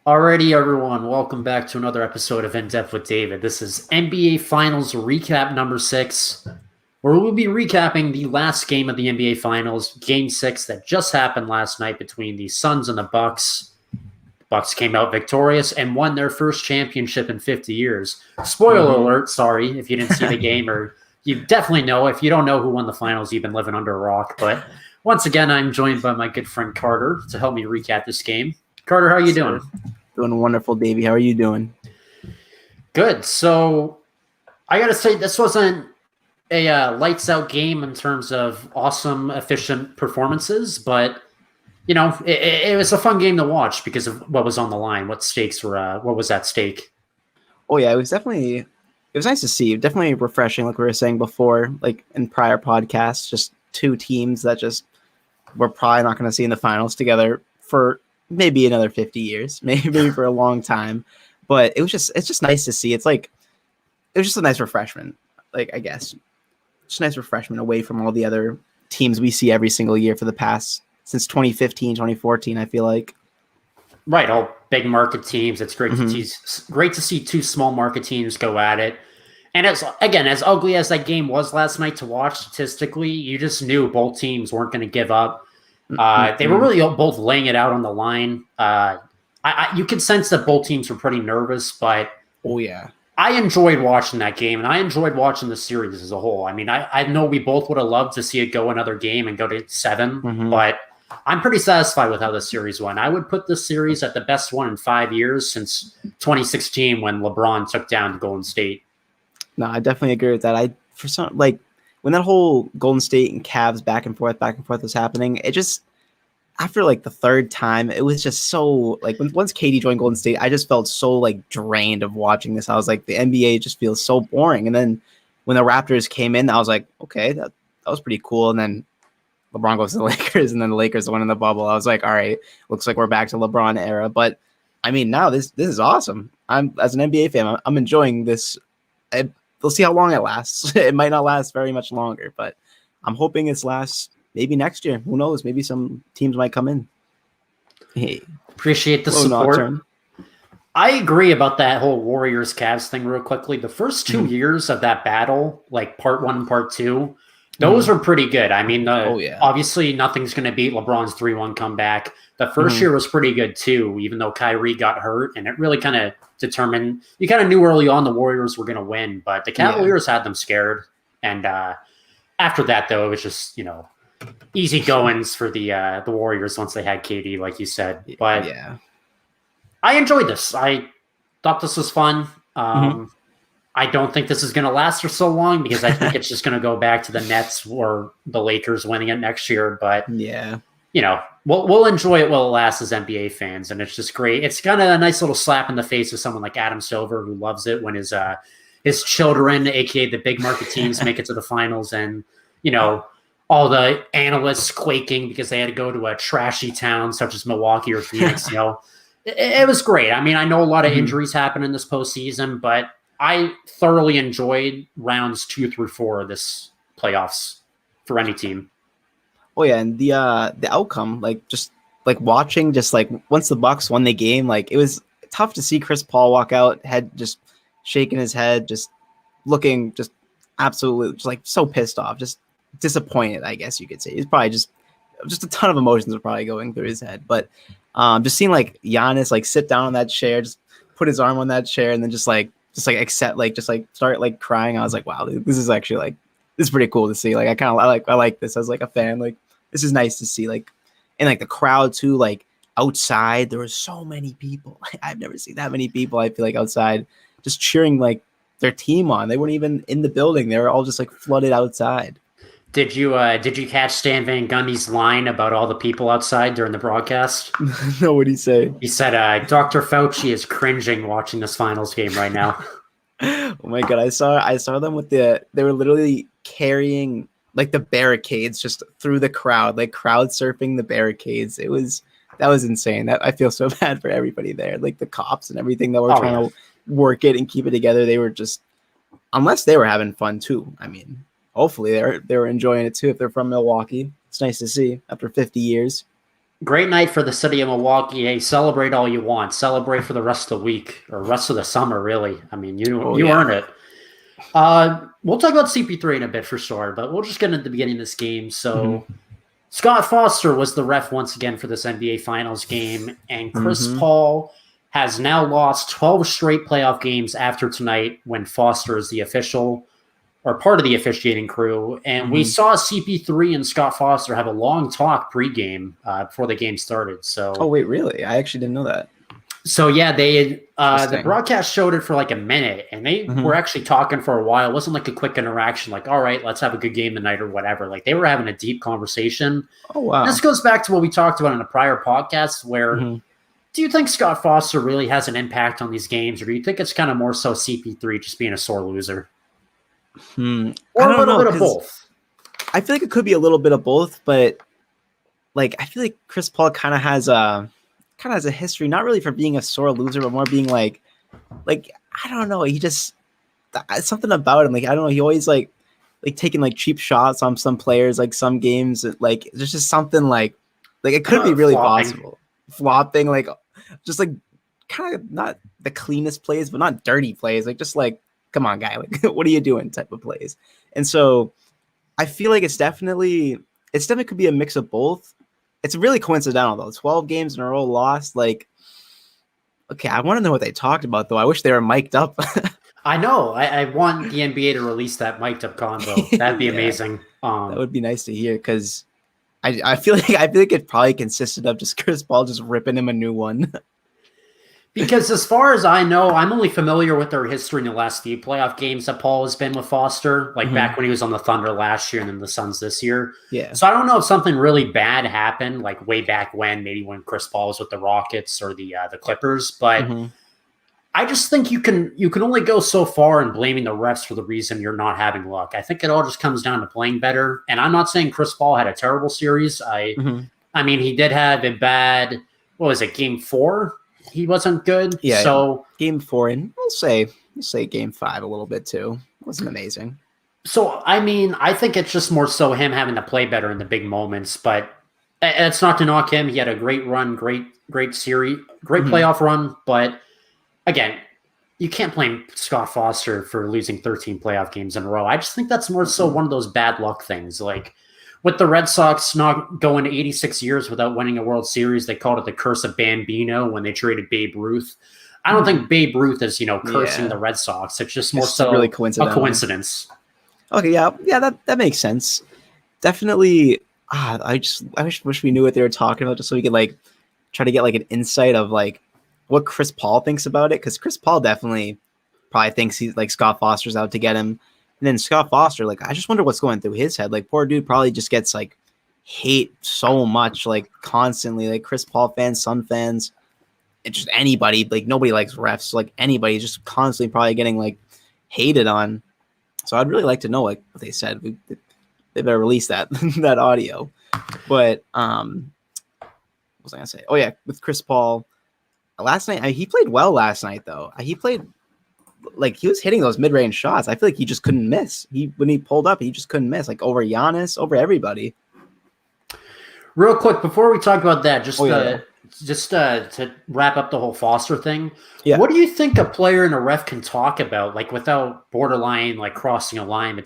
Alrighty, everyone, welcome back to another episode of In Depth with David. This is NBA Finals recap number 6, where we'll be recapping the last game of the NBA Finals, Game 6 that just happened last night between the Suns and the Bucks. The Bucks came out victorious and won their first championship in 50 years. Spoiler alert, sorry if you didn't see the game, or you definitely know. If you don't know who won the finals, you've been living under a rock. But once again, I'm joined by my good friend Carter to help me recap this game. Carter, how are you doing? Doing wonderful, Davey. How are you doing? Good. So I got to say, this wasn't a lights out game in terms of awesome, efficient performances, but it was a fun game to watch because of what was on the line, what was at stake. Oh yeah, it was nice to see. Definitely refreshing, like we were saying before, like in prior podcasts, just two teams that just we're probably not going to see in the finals together for maybe another 50 years, maybe for a long time. But it's just nice to see. It was just a nice refreshment, like, I guess. Just a nice refreshment away from all the other teams we see every single year for the past, since 2015, 2014, I feel like. Right, all big market teams. It's great to see two small market teams go at it. And as ugly as that game was last night to watch statistically, you just knew both teams weren't going to give up. They were really both laying it out on the line. You could sense that both teams were pretty nervous, but oh yeah, I enjoyed watching that game, and I enjoyed watching the series as a whole. I mean, I know we both would have loved to see it go another game and go to 7, but I'm pretty satisfied with how the series went. I would put this series at the best one in 5 years since 2016 when LeBron took down Golden State. No, I definitely agree with that. When that whole Golden State and Cavs back and forth was happening, it just, after like the third time, it was just so, like, once KD joined Golden State, I just felt so like drained of watching this. I was like, the NBA just feels so boring. And then when the Raptors came in, I was like, okay, that was pretty cool. And then LeBron goes to the Lakers, and then the Lakers win in the bubble. I was like, all right, looks like we're back to LeBron era. But I mean, now this is awesome. As an NBA fan, I'm enjoying this. We'll see how long it lasts. It might not last very much longer, but I'm hoping it lasts maybe next year. Who knows? Maybe some teams might come in. Hey, appreciate the support. I agree about that whole Warriors Cavs thing real quickly. The first 2 years of that battle, like part 1 and part 2, those are pretty good. I mean, obviously nothing's going to beat LeBron's 3-1 comeback. The first year was pretty good too, even though Kyrie got hurt, and it really kind of determined. You kind of knew early on the Warriors were going to win, but the Cavaliers had them scared. And after that, though, it was just easy goings for the Warriors once they had KD, like you said. But I enjoyed this. I thought this was fun. I don't think this is going to last for so long because I think it's just going to go back to the Nets or the Lakers winning it next year. But we'll enjoy it while it lasts as NBA fans, and it's just great. It's kind of a nice little slap in the face of someone like Adam Silver, who loves it when his children, aka the big market teams, make it to the finals, and all the analysts quaking because they had to go to a trashy town such as Milwaukee or Phoenix. It was great. I mean, I know a lot of injuries happen in this postseason, but I thoroughly enjoyed rounds 2 through 4 of this playoffs for any team. Oh yeah, and the outcome, watching, once the Bucks won the game, it was tough to see Chris Paul walk out, head just shaking his head, just looking just absolutely just so pissed off, just disappointed, I guess you could say. He's probably just a ton of emotions are probably going through his head. But just seeing Giannis sit down on that chair, just put his arm on that chair, and then just start crying. I was like, wow, this is actually this is pretty cool to see. I like this as a fan. This is nice to see. And the crowd too. Outside, there were so many people. I've never seen that many people. I feel outside just cheering their team on. They weren't even in the building. They were all just flooded outside. Did you catch Stan Van Gundy's line about all the people outside during the broadcast? No, what did he say? He said, Dr. Fauci is cringing watching this finals game right now. Oh my God. I saw them they were literally carrying the barricades just through the crowd, crowd surfing the barricades. That was insane. I feel so bad for everybody there. The cops and everything that were trying to work it and keep it together. They were just, unless they were having fun too. I mean, hopefully they were enjoying it too. If they're from Milwaukee, it's nice to see after 50 years. great night for the city of Milwaukee. Hey, celebrate all you want. Celebrate for the rest of the week or rest of the summer, really. I mean, you earned it. We'll talk about CP3 in a bit for sure, but we'll just get into the beginning of this game. So Scott Foster was the ref once again for this NBA Finals game, and Chris Paul has now lost 12 straight playoff games after tonight when Foster is the official or part of the officiating crew. And we saw CP3 and Scott Foster have a long talk pregame before the game started. So, oh wait, really? I actually didn't know that. So yeah, they the broadcast showed it for like a minute, and they were actually talking for a while. It wasn't like a quick interaction, like all right, let's have a good game tonight or whatever. Like they were having a deep conversation. Oh wow! And this goes back to what we talked about in a prior podcast, where. Do you think Scott Foster really has an impact on these games, or do you think it's kind of more so CP3 just being a sore loser? Or a little bit of both? I feel like it could be a little bit of both, but like I feel like Chris Paul kind of has a history, not really for being a sore loser, but more being like I don't know, he just something about him. Like I don't know, he always like taking like cheap shots on some players, like some games. Like there's just something like it could be really possible. Flopping, like just like kind of not the cleanest plays, but not dirty plays. Like just like, come on, guy, like what are you doing? Type of plays. And so I feel like it's definitely could be a mix of both. It's really coincidental though. 12 games in a row lost. Like, okay, I want to know what they talked about though. I wish they were mic'd up. I know. I want the NBA to release that mic'd up convo. That'd be amazing. That would be nice to hear because I feel like it probably consisted of just Chris Paul just ripping him a new one. Because as far as I know, I'm only familiar with their history in the last few playoff games that Paul has been with Foster, like back when he was on the Thunder last year and then the Suns this year. Yeah. So I don't know if something really bad happened, like way back when, maybe when Chris Paul was with the Rockets or the Clippers, but I just think you can only go so far in blaming the refs for the reason you're not having luck. I think it all just comes down to playing better. And I'm not saying Chris Paul had a terrible series. I mean, he did have a bad, what was it, game 4? He wasn't good. Yeah. So game 4, and we'll say game 5 a little bit too. It wasn't amazing. So, I mean, I think it's just more so him having to play better in the big moments, but it's not to knock him. He had a great run, great series, great playoff run, but again, you can't blame Scott Foster for losing 13 playoff games in a row. I just think that's more so one of those bad luck things. Like with the Red Sox not going 86 years without winning a World Series, they called it the curse of Bambino when they traded Babe Ruth. I don't think Babe Ruth is, cursing the Red Sox. It's just more so really a coincidence. Okay, yeah, that makes sense. Definitely. I wish we knew what they were talking about just so we could like try to get like an insight of like what Chris Paul thinks about it, because Chris Paul definitely probably thinks he's like Scott Foster's out to get him. And then Scott Foster, like, I just wonder what's going through his head. Like, poor dude probably just gets like hate so much, like constantly, like Chris Paul fans, Sun fans, and just anybody, like nobody likes refs, like anybody just constantly probably getting like hated on. So I'd really like to know like what they said. They better release that that audio. But what was I gonna say? Oh yeah, with Chris Paul. Last night, he played well last night, though. He played like he was hitting those mid-range shots. I feel like he just couldn't miss. When he pulled up, he just couldn't miss. Like over Giannis, over everybody. Real quick, before we talk about that, just to wrap up the whole Foster thing, what do you think a player and a ref can talk about, like without borderline like crossing a line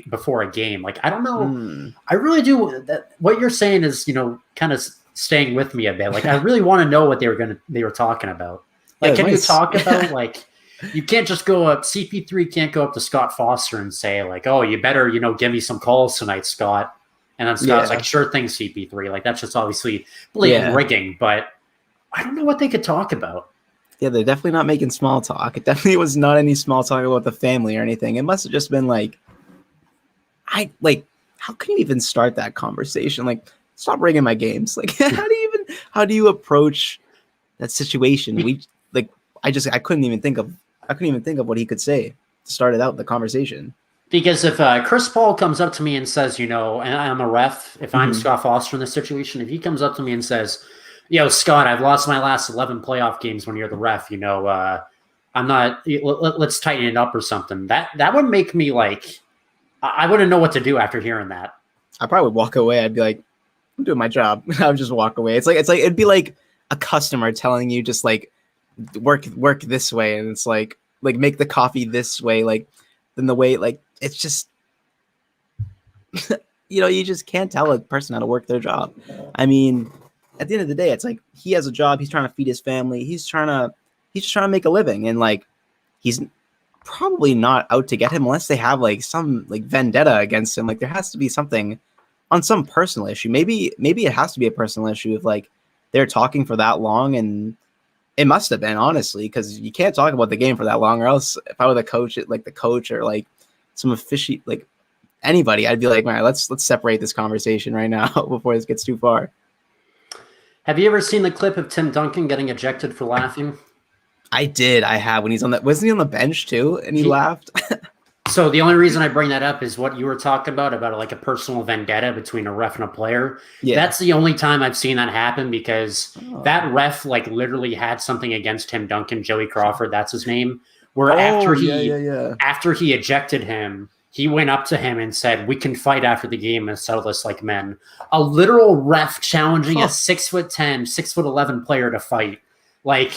before a game? Like I don't know. I really do. What you're saying is kind of staying with me a bit. Like I really want to know what they were talking about. Like, can you talk about like you can't just go up CP3 can't go up to Scott Foster and say like, oh, you better give me some calls tonight, Scott. And then Scott's like, sure thing, CP3. Like that's just obviously blatant rigging, but I don't know what they could talk about. Yeah, they're definitely not making small talk. It definitely was not any small talk about the family or anything. It must have just been like, how can you even start that conversation? Like, stop rigging my games. Like, how do you approach that situation? I couldn't even think of what he could say to start it out the conversation. Because if Chris Paul comes up to me and says, and I'm a ref, if I'm Scott Foster in this situation, if he comes up to me and says, yo, Scott, I've lost my last 11 playoff games when you're the ref, I'm not, let's tighten it up or something. That would make me like, I wouldn't know what to do after hearing that. I probably would walk away. I'd be like, I'm doing my job. I would just walk away. It's like it'd be like a customer telling you just like work this way, and it's like make the coffee this way, like then the way like it's just you just can't tell a person how to work their job. I mean, at the end of the day, it's like he has a job. He's trying to feed his family. He's just trying to make a living, and like he's probably not out to get him unless they have like some like vendetta against him. Like there has to be something on some personal issue. Maybe it has to be a personal issue if like they're talking for that long, and it must have been, honestly, because you can't talk about the game for that long, or else if I were the coach or like some official like anybody, I'd be like, all right, let's separate this conversation right now before this gets too far. Have you ever seen the clip of Tim Duncan getting ejected for laughing? I did. I have. When he's on that, wasn't he on the bench too? And he laughed. So the only reason I bring that up is what you were talking about like a personal vendetta between a ref and a player. Yeah. That's the only time I've seen that happen, because that ref like literally had something against Tim Duncan, Joey Crawford, that's his name, where after he ejected him, he went up to him and said, "We can fight after the game and settle this like men." A literal ref challenging a 6'10", 6'11" player to fight. Like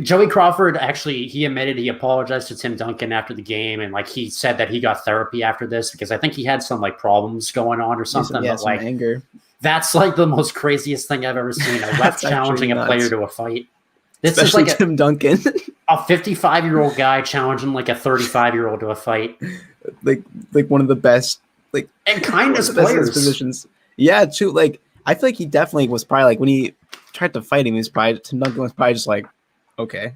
Joey Crawford, actually, he admitted he apologized to Tim Duncan after the game, and like he said that he got therapy after this because I think he had some like problems going on or something. But like anger. That's like the most craziest thing I've ever seen. A ref challenging a player to a fight. This Especially is like Tim Duncan, a 55-year-old guy challenging like a 35-year-old to a fight. Like one of the best, like and kindest players positions. Yeah, too. Like I feel like he definitely was probably like when he tried to fight him, Tim Duncan was probably just like, okay.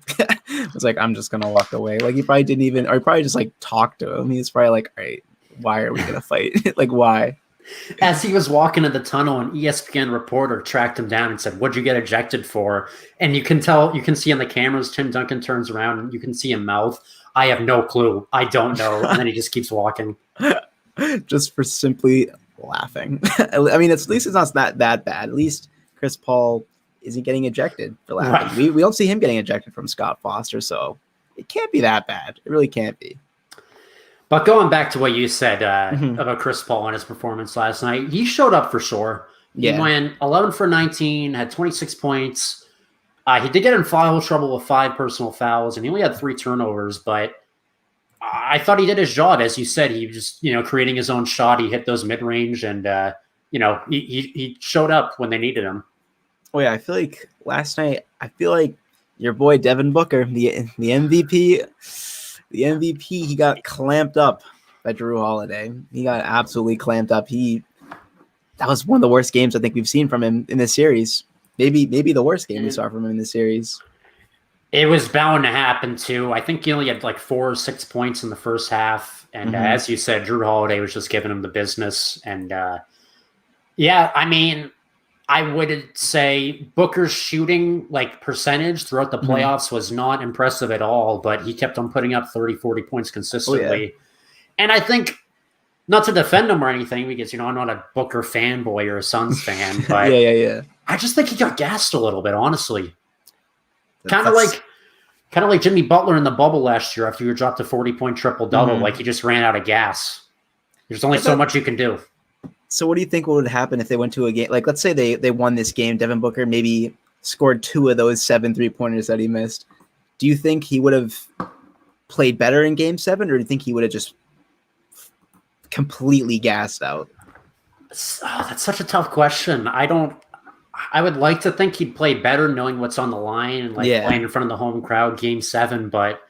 It's like, I'm just gonna walk away. Like he probably didn't even, or he probably just like talked to him. He was probably like, all right, why are we gonna fight? Like why? As he was walking to the tunnel, an ESPN reporter tracked him down and said, "What'd you get ejected for?" And you can see on the cameras, Tim Duncan turns around and you can see him mouth, "I have no clue. I don't know." And then he just keeps walking. Just for simply laughing. I mean, at least it's not that bad. At least Chris Paul isn't getting ejected for laughing. Right. We don't see him getting ejected from Scott Foster, so it can't be that bad. It really can't be. But going back to what you said about Chris Paul and his performance last night, he showed up for sure. He went 11 for 19, had 26 points. He did get in foul trouble with 5 personal fouls, and he only had 3 turnovers. But I thought he did his job. As you said, he was just creating his own shot. He hit those mid-range, and he showed up when they needed him. Oh, yeah, I feel like last night, your boy Devin Booker, the MVP, he got clamped up by Jrue Holiday. He got absolutely clamped up. That was one of the worst games I think we've seen from him in this series. Maybe the worst game we saw from him in this series. It was bound to happen, too. I think he only had like 4 or 6 points in the first half. And as you said, Jrue Holiday was just giving him the business. And I mean, I would say Booker's shooting like percentage throughout the playoffs was not impressive at all, but he kept on putting up 30, 40 points consistently. Oh, yeah. And I think, not to defend him or anything, because, I'm not a Booker fanboy or a Suns fan, but I just think he got gassed a little bit, honestly. Kind of like Jimmy Butler in the bubble last year after you dropped a 40-point triple-double. Like he just ran out of gas. There's only so much you can do. So what do you think would happen if they went to a game? Like, let's say they won this game. Devin Booker maybe scored 2 of those 7 3-pointers that he missed. Do you think he would have played better in Game 7, or do you think he would have just completely gassed out? That's such a tough question. I would like to think he'd play better knowing what's on the line and playing in front of the home crowd Game 7, but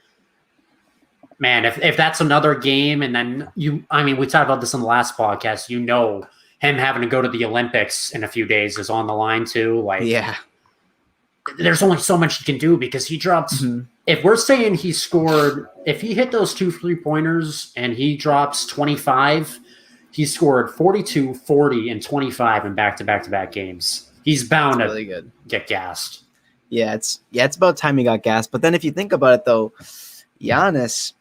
man, if that's another game, and then we talked about this in the last podcast, him having to go to the Olympics in a few days is on the line too. There's only so much he can do because he drops. If we're saying if he hit those 2 3-pointers and he drops 25, he scored 42, 40, and 25 in back-to-back games. He's bound to get gassed. Yeah, it's about time he got gassed. But then if you think about it though, Giannis,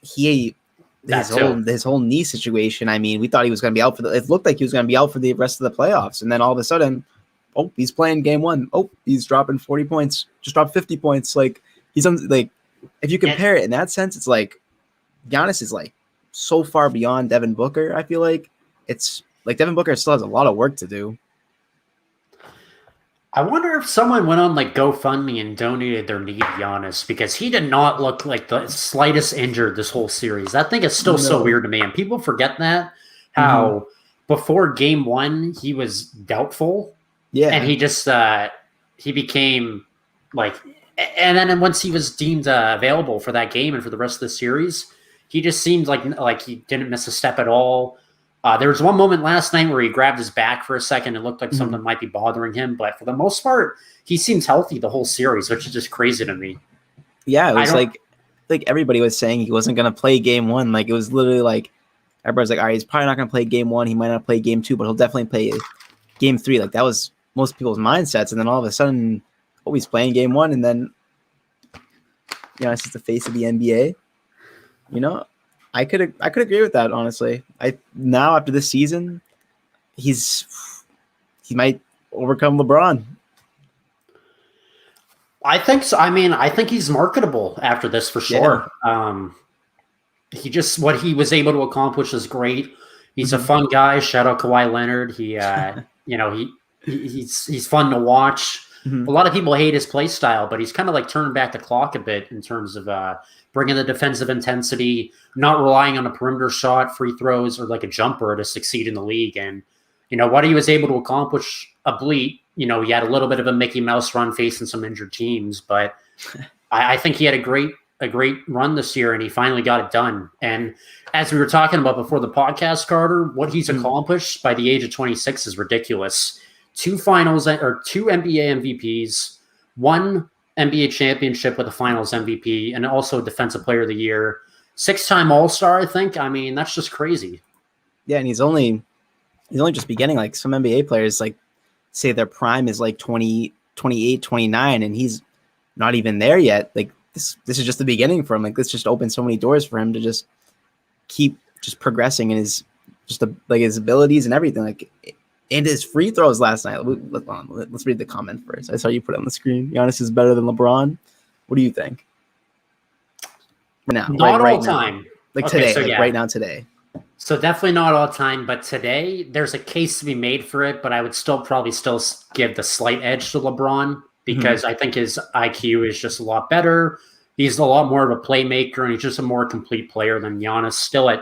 his whole knee situation. I mean, we thought he was going to be out it looked like he was going to be out for the rest of the playoffs. And then all of a sudden, he's playing Game 1. He's dropping 40 points, just dropped 50 points. Like he's like, if you compare it in that sense, it's like Giannis is like so far beyond Devin Booker. I feel like it's like Devin Booker still has a lot of work to do. I wonder if someone went on like GoFundMe and donated their knee to Giannis because he did not look like the slightest injured this whole series. That thing is still so weird to me, and people forget that how before Game 1 he was doubtful, and he just he became like, and then once he was deemed available for that game and for the rest of the series, he just seemed like he didn't miss a step at all. There was one moment last night where he grabbed his back for a second. It looked like something might be bothering him, but for the most part, he seems healthy the whole series, which is just crazy to me. Yeah, it was like everybody was saying he wasn't going to play Game 1. Like, it was literally like everybody's like, all right, he's probably not going to play Game 1. He might not play Game 2, but he'll definitely play Game 3. Like, that was most people's mindsets. And then all of a sudden, he's playing Game 1, and then it's just the face of the NBA. I could agree with that, honestly. Now after this season, he might overcome LeBron. I think so. I mean, I think he's marketable after this for sure. Yeah. What he was able to accomplish is great. He's a fun guy. Shout out Kawhi Leonard. He he's fun to watch. A lot of people hate his play style, but he's kind of like turned back the clock a bit in terms of bringing the defensive intensity, not relying on a perimeter shot, free throws, or like a jumper to succeed in the league. And, what he was able to accomplish a bleat, he had a little bit of a Mickey Mouse run facing some injured teams, but I think he had a great run this year, and he finally got it done. And as we were talking about before the podcast, Carter, what he's accomplished by the age of 26 is ridiculous. 2 NBA MVPs, 1 NBA championship with a finals MVP, and also defensive player of the year, 6-time All-Star, I think. I mean, that's just crazy. Yeah. And he's only just beginning. Like, some NBA players, like, say their prime is like 20, 28, 29, and he's not even there yet. Like, this is just the beginning for him. Like, this just opened so many doors for him to just keep just progressing in his abilities and everything. Like, and his free throws last night. Let's read the comment first. I saw you put it on the screen. Giannis is better than LeBron. What do you think? Right now, not right all time. Like today, so right now, today. So definitely not all time, but today there's a case to be made for it. But I would probably still give the slight edge to LeBron because I think his IQ is just a lot better. He's a lot more of a playmaker, and he's just a more complete player than Giannis. Still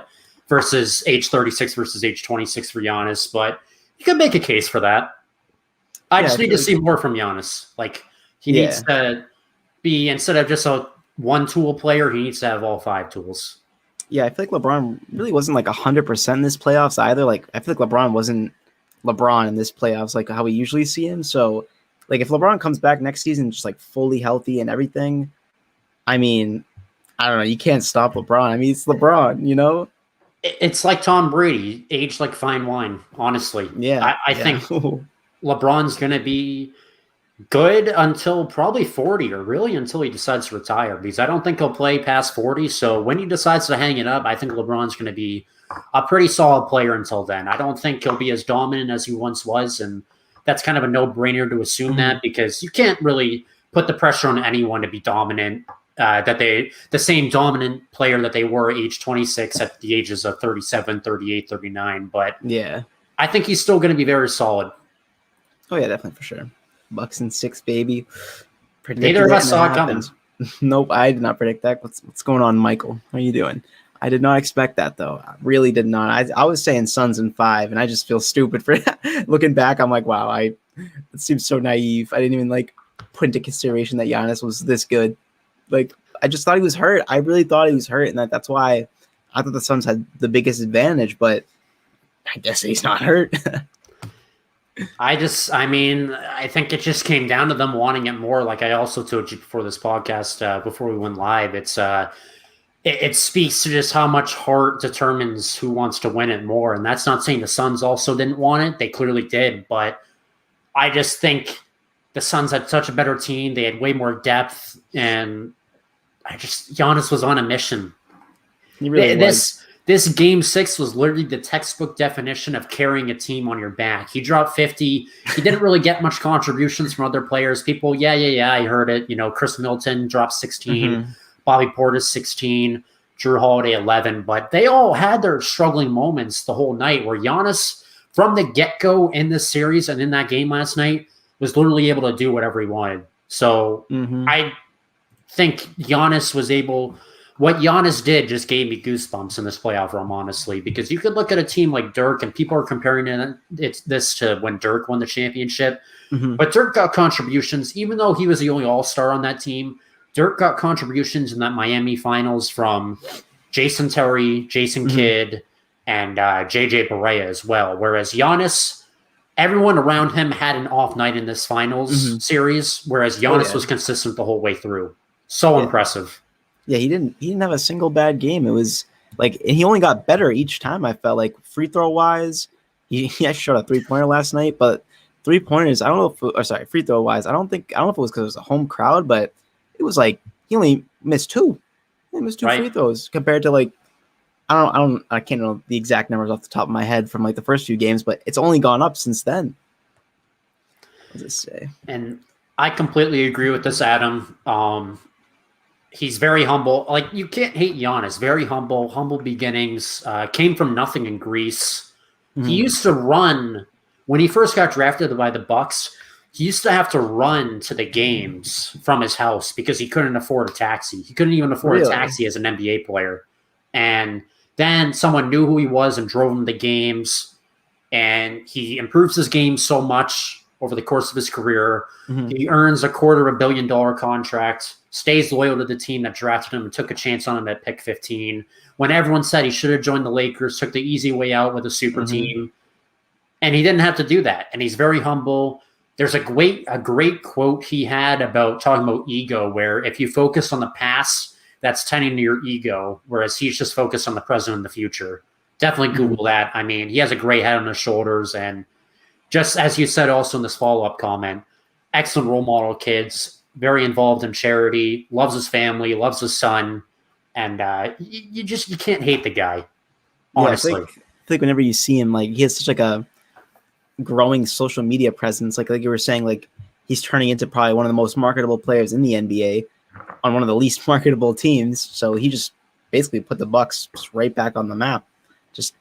versus age 36 versus age 26 for Giannis, but you could make a case for that. I just need to see more from Giannis. Like, he needs to be, instead of just a one-tool player, he needs to have all 5 tools. Yeah, I feel like LeBron really wasn't like 100% in this playoffs either. Like, I feel like LeBron wasn't LeBron in this playoffs, like how we usually see him. So, like, if LeBron comes back next season just like fully healthy and everything, I mean, I don't know. You can't stop LeBron. I mean, it's LeBron, It's like Tom Brady, aged like fine wine, honestly. Yeah. I think LeBron's going to be good until probably 40, or really until he decides to retire, because I don't think he'll play past 40. So when he decides to hang it up, I think LeBron's going to be a pretty solid player until then. I don't think he'll be as dominant as he once was, and that's kind of a no-brainer to assume that, because you can't really put the pressure on anyone to be dominant. The same dominant player that they were age 26 at the ages of 37, 38, 39. But yeah, I think he's still going to be very solid. Oh yeah, definitely, for sure. Bucks and 6, baby. Neither of us saw it coming. Nope, I did not predict that. What's going on, Michael? How are you doing? I did not expect that, though. I really did not. I was saying Suns in 5, and I just feel stupid for looking back. I'm like, wow, it seems so naive. I didn't even put into consideration that Giannis was this good. Like, I just thought he was hurt. I really thought he was hurt, and that's why I thought the Suns had the biggest advantage, but I guess he's not hurt. I think it just came down to them wanting it more. Like I also told you before this podcast, before we went live, it speaks to just how much heart determines who wants to win it more. And that's not saying the Suns also didn't want it. They clearly did, but I just think the Suns had such a better team. They had way more depth, and Giannis was on a mission. He really was. This game 6 was literally the textbook definition of carrying a team on your back. He dropped 50. He didn't really get much contributions from other players. People, I heard it. Chris Middleton dropped 16, Bobby Portis 16, Drew Holiday 11. But they all had their struggling moments the whole night, where Giannis, from the get-go in this series and in that game last night, was literally able to do whatever he wanted. So I think Giannis was able. What Giannis did just gave me goosebumps in this playoff run, honestly, because you could look at a team like Dirk, and people are comparing this to when Dirk won the championship. But Dirk got contributions, even though he was the only All-Star on that team. Dirk got contributions in that Miami Finals from Jason Terry, Jason Kidd, and JJ Barea as well. Whereas Giannis, everyone around him had an off night in this finals series, whereas Giannis was consistent the whole way through. So impressive. Yeah, he didn't have a single bad game. It was like he only got better each time. I felt like free throw wise, he actually shot a 3-pointer last night, but 3-pointers, I don't know if free throw wise, I don't know if it was because it was a home crowd, but it was like he only missed 2. He missed 2 free throws compared to like I can't know the exact numbers off the top of my head from like the first few games, but it's only gone up since then. What does it say? And I completely agree with this, Adam. He's very humble. Like, you can't hate Giannis. Very humble beginnings. Came from nothing in Greece. He used to run when he first got drafted by the Bucks. He used to have to run to the games from his house because he couldn't afford a taxi. He couldn't even afford a taxi as an NBA player. And then someone knew who he was and drove him to games. And he improves his game so much over the course of his career. He earns $250 million contract, stays loyal to the team that drafted him and took a chance on him at pick 15. When everyone said he should have joined the Lakers, took the easy way out with a super team. And he didn't have to do that. And he's very humble. There's a great quote he had about talking about ego, where if you focus on the past, that's tending to your ego, whereas he's just focused on the present and the future. Definitely Google that. I mean, he has a great head on his shoulders. And just as you said also in this follow-up comment, excellent role model kids, very involved in charity, loves his family, loves his son. And you can't hate the guy, honestly. I think whenever you see him, like, he has such like a growing social media presence. Like you were saying, like, he's turning into probably one of the most marketable players in the NBA on one of the least marketable teams. So he just basically put the Bucks right back on the map. Just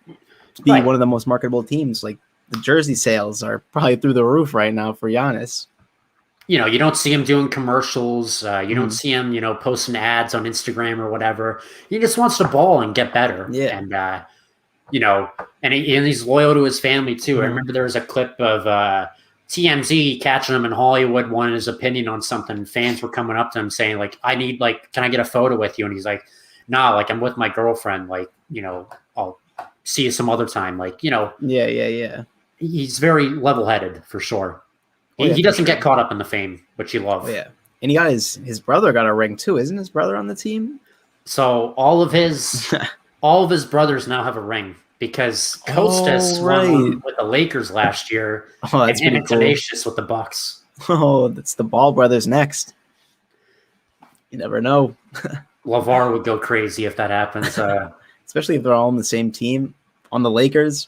being one of the most marketable teams. Like, the jersey sales are probably through the roof right now for Giannis. You know, you don't see him doing commercials. You don't see him, posting ads on Instagram or whatever. He just wants to ball and get better. Yeah. And, and he's loyal to his family too. I remember there was a clip of TMZ catching him in Hollywood, wanting his opinion on something. Fans were coming up to him saying, like, can I get a photo with you? And he's like, nah, like, I'm with my girlfriend. Like, I'll see you some other time. Like, Yeah. He's very level-headed for sure. He doesn't get caught up in the fame, which you love. Oh, yeah. And he got his brother got a ring too. Isn't his brother on the team? So all of his brothers now have a ring because Kostas won with the Lakers last year. Oh, that's and pretty cool. Tenacious with the Bucks. Oh, that's the Ball brothers next. You never know. LeVar would go crazy if that happens. Especially if they're all on the same team on the Lakers.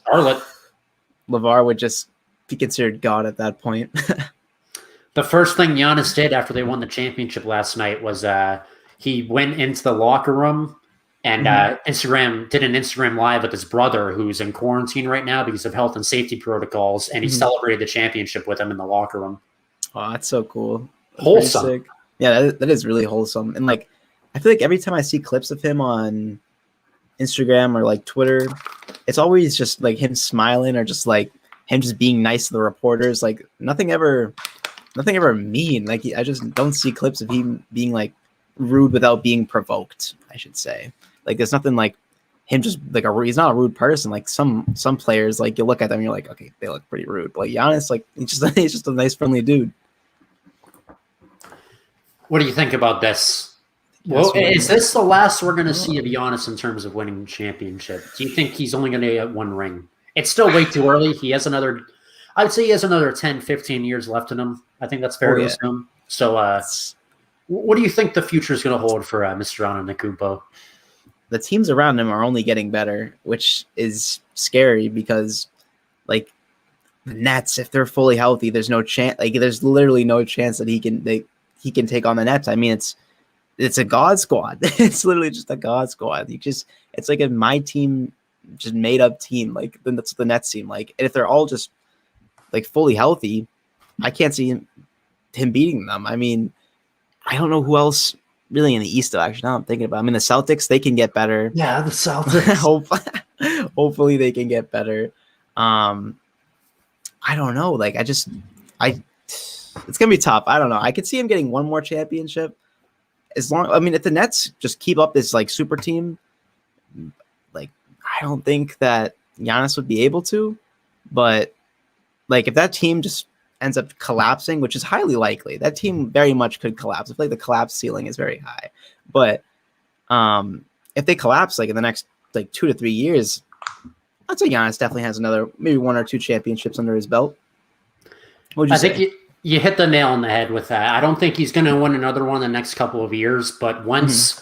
LeVar would just be considered God at that point. The first thing Giannis did after they won the championship last night was he went into the locker room and did an Instagram live with his brother, who's in quarantine right now because of health and safety protocols, and he celebrated the championship with him in the locker room. Oh, that's so cool. That's wholesome. Yeah, that is really wholesome. And like, I feel like every time I see clips of him on Instagram or like Twitter, it's always just like him smiling or just like him just being nice to the reporters. Like nothing ever mean. Like I just don't see clips of him being like rude without being provoked, I should say. Like there's nothing like him just like he's not a rude person. Like some players, like you look at them and you're like, okay, they look pretty rude. But like Giannis, like he's just a nice, friendly dude. What do you think about this? Well, is this the last we're going to see of Giannis in terms of winning championship? Do you think he's only going to get one ring? It's still way too early. He has another 10, 15 years left in him. I think that's fair to assume. So what do you think the future is going to hold for Mr. Antetokounmpo? The teams around him are only getting better, which is scary because, like, the Nets, if they're fully healthy, there's no chance. Like, there's literally no chance that he can take on the Nets. I mean, it's a God squad. It's literally just a God squad. It's like a my team, just made up team. Like that's the Nets team. Like, and if they're all just like fully healthy, I can't see him beating them. I mean, I don't know who else really in the East, though. Actually, now I'm thinking about it. I mean, the Celtics, they can get better. Yeah, the Celtics. Hopefully they can get better. I don't know. Like, it's going to be tough. I don't know. I could see him getting one more championship. If the Nets just keep up this, like, super team, like, I don't think that Giannis would be able to. But, like, if that team just ends up collapsing, which is highly likely, that team very much could collapse. I feel like the collapse ceiling is very high. But if they collapse, like, in the next, like, 2 to 3 years, I'd say Giannis definitely has maybe 1 or 2 championships under his belt. What would you say? I think you hit the nail on the head with that. I don't think he's going to win another one in the next couple of years, but once,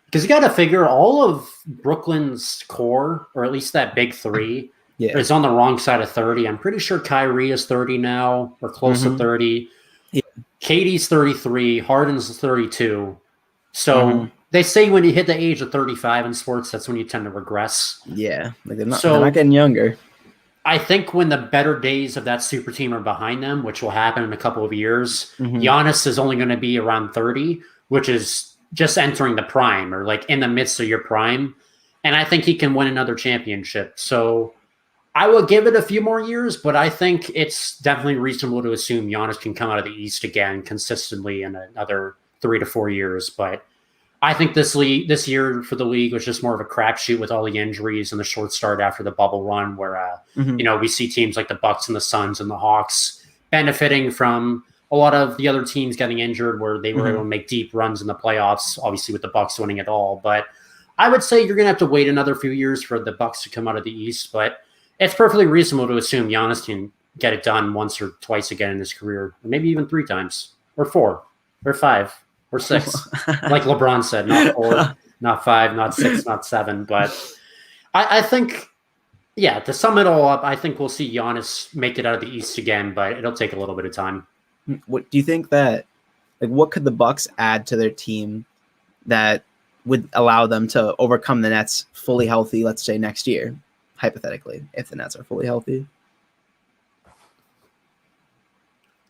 because you got to figure all of Brooklyn's core, or at least that big three, is on the wrong side of 30. I'm pretty sure Kyrie is 30 now, or close to 30. Yeah. KD's 33. Harden's 32. So they say when you hit the age of 35 in sports, that's when you tend to regress. Yeah, like they're not getting younger. I think when the better days of that super team are behind them, which will happen in a couple of years, Giannis is only going to be around 30, which is just entering the prime, or like in the midst of your prime. And I think he can win another championship. So I will give it a few more years, but I think it's definitely reasonable to assume Giannis can come out of the East again consistently in another 3 to 4 years. But I think this year for the league was just more of a crapshoot with all the injuries and the short start after the bubble run, where we see teams like the Bucks and the Suns and the Hawks benefiting from a lot of the other teams getting injured, where they were able to make deep runs in the playoffs. Obviously, with the Bucks winning it all, but I would say you're going to have to wait another few years for the Bucks to come out of the East. But it's perfectly reasonable to assume Giannis can get it done once or twice again in his career, or maybe even 3 times, or 4, or 5. Or 6, like LeBron said, not 4, not 5, not 6, not 7. But I think, to sum it all up, I think we'll see Giannis make it out of the East again, but it'll take a little bit of time. What do you think that, like, what could the Bucks add to their team that would allow them to overcome the Nets fully healthy, let's say next year, hypothetically, if the Nets are fully healthy?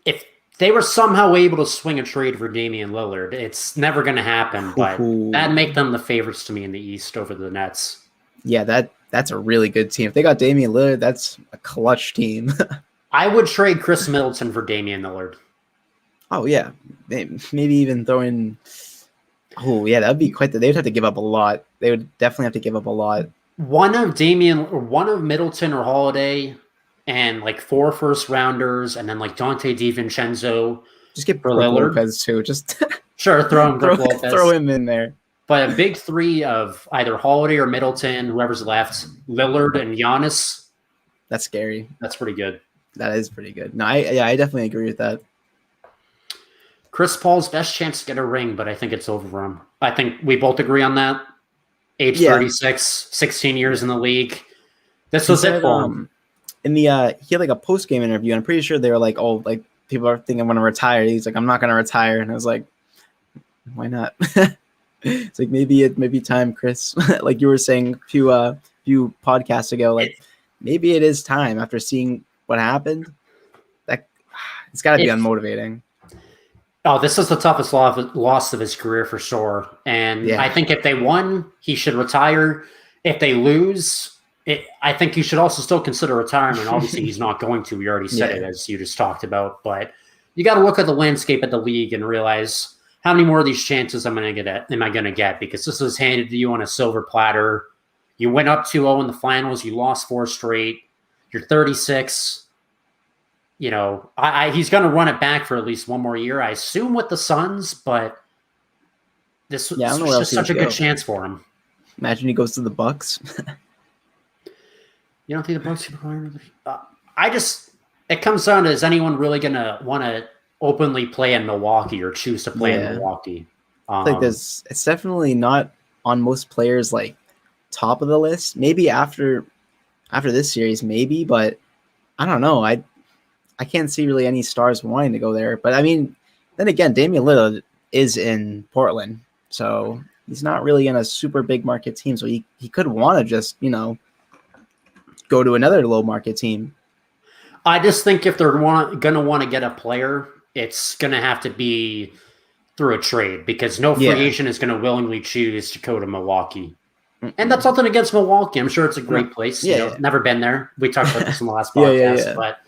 If they were somehow able to swing a trade for Damian Lillard, it's never going to happen, but that'd make them the favorites to me in the East over the Nets. Yeah, that's a really good team. If they got Damian Lillard, that's a clutch team. I would trade Chris Middleton for Damian Lillard. Oh, yeah. Maybe even throw in... Oh, yeah, that would be quite... They would have to give up a lot. They would definitely have to give up a lot. One of Middleton or Holiday... and like 4 first-rounders, and then like Dante DiVincenzo. Just get Brook Lopez too. Just sure, throw him in there. But a big 3 of either Holiday or Middleton, whoever's left, Lillard and Giannis. That's scary. That's pretty good. That is pretty good. No, I definitely agree with that. Chris Paul's best chance to get a ring, but I think it's over for him. I think we both agree on that. Age 36, 16 years in the league. This was it for him. In the he had like a post-game interview, and I'm pretty sure they were like, oh, like people are thinking I'm going to retire. He's like, I'm not going to retire. And I was like, why not? It's like, maybe time, Chris. Like you were saying a few podcasts ago, like maybe it is time after seeing what happened. That it's got to be unmotivating. Oh, this is the toughest loss of his career for sure. And I think if they won, he should retire. If they lose, I think you should also still consider retirement. Obviously, he's not going to. We already said it, as you just talked about. But you got to look at the landscape at the league and realize how many more of these chances am I going to get? Because this was handed to you on a silver platter. You went up 2-0 in the finals. You lost 4 straight. You're 36. You know, he's going to run it back for at least 1 more year, I assume, with the Suns. But this was just such a good chance for him. Imagine he goes to the Bucks. You don't think the Bucks should require another? It comes down to, is anyone really going to want to openly play in Milwaukee or choose to play in Milwaukee? Like it's definitely not on most players like top of the list. Maybe after this series, maybe, but I don't know. I can't see really any stars wanting to go there. But I mean, then again, Damian Lillard is in Portland, so he's not really in a super big market team. So he could want to just, go to another low market team. I just think if they're going to want to get a player, it's going to have to be through a trade because no free agent is going to willingly choose to go to Milwaukee. And that's nothing against Milwaukee. I'm sure it's a great place. Never been there. We talked about this in the last podcast, but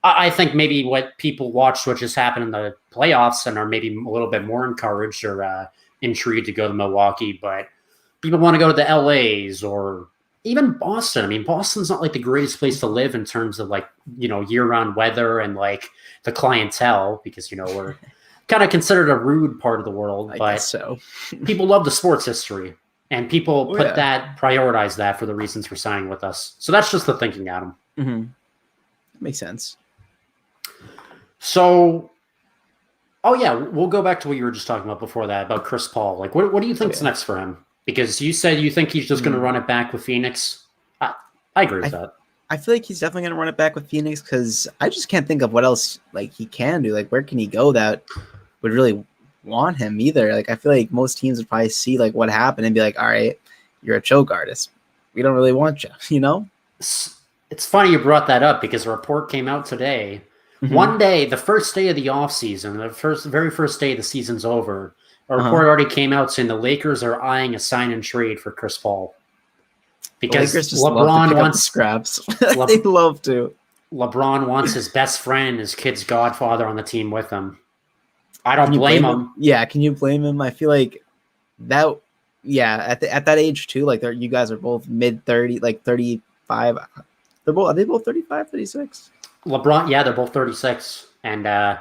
I think maybe what people watched what just happened in the playoffs and are maybe a little bit more encouraged or intrigued to go to Milwaukee, but people want to go to the LAs or even Boston. I mean, Boston's not like the greatest place to live in terms of like, year-round weather and like the clientele because, we're kind of considered a rude part of the world, but so. People love the sports history and people prioritize that for the reasons for signing with us. So that's just the thinking, Adam. Mm-hmm. Makes sense. So, we'll go back to what you were just talking about before that, about Chris Paul. Like, what do you think's next for him? Because you said you think he's just going to run it back with Phoenix. I agree with that. I feel like he's definitely going to run it back with Phoenix because I just can't think of what else like he can do. Like, where can he go that would really want him either? Like, I feel like most teams would probably see like what happened and be like, all right, you're a choke artist. We don't really want you, It's funny you brought that up because a report came out today. Mm-hmm. One day, the first day of the offseason, the very first day the season's over, a report already came out saying the Lakers are eyeing a sign and trade for Chris Paul. Because LeBron wants scraps. They love to. LeBron wants his best friend, his kid's godfather on the team with him. I don't blame him. Yeah, can you blame him? I feel like that. Yeah, at that age too. Like you guys are both mid 30, like 35. Are they both 35, 36? LeBron, they're both 36, and I'm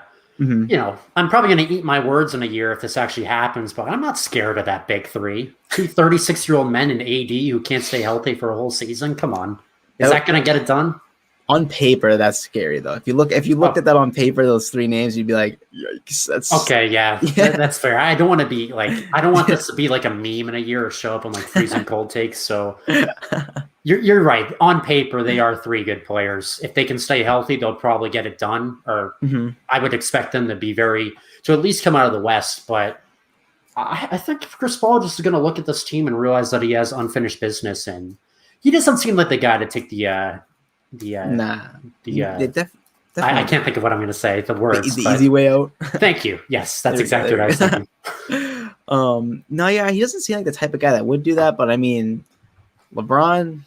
probably going to eat my words in a year if this actually happens, but I'm not scared of that big three. 2 36-year-old men in AD who can't stay healthy for a whole season. Come on, is that going to get it done? On paper, that's scary though. If you looked at that on paper, those three names, you'd be like, "Yikes!" That's okay. Yeah, that's fair. I don't want to be like, I don't want this to be like a meme in a year or show up on like freezing cold takes. So you're right. On paper, they are 3 good players. If they can stay healthy, they'll probably get it done. Or I would expect them to at least come out of the West. But I think Chris Paul just is going to look at this team and realize that he has unfinished business, and he doesn't seem like the guy to take I can't think of what I'm going to say. The words, the easy way out. Thank you. Yes, that's exactly what I was thinking. He doesn't seem like the type of guy that would do that. But I mean, LeBron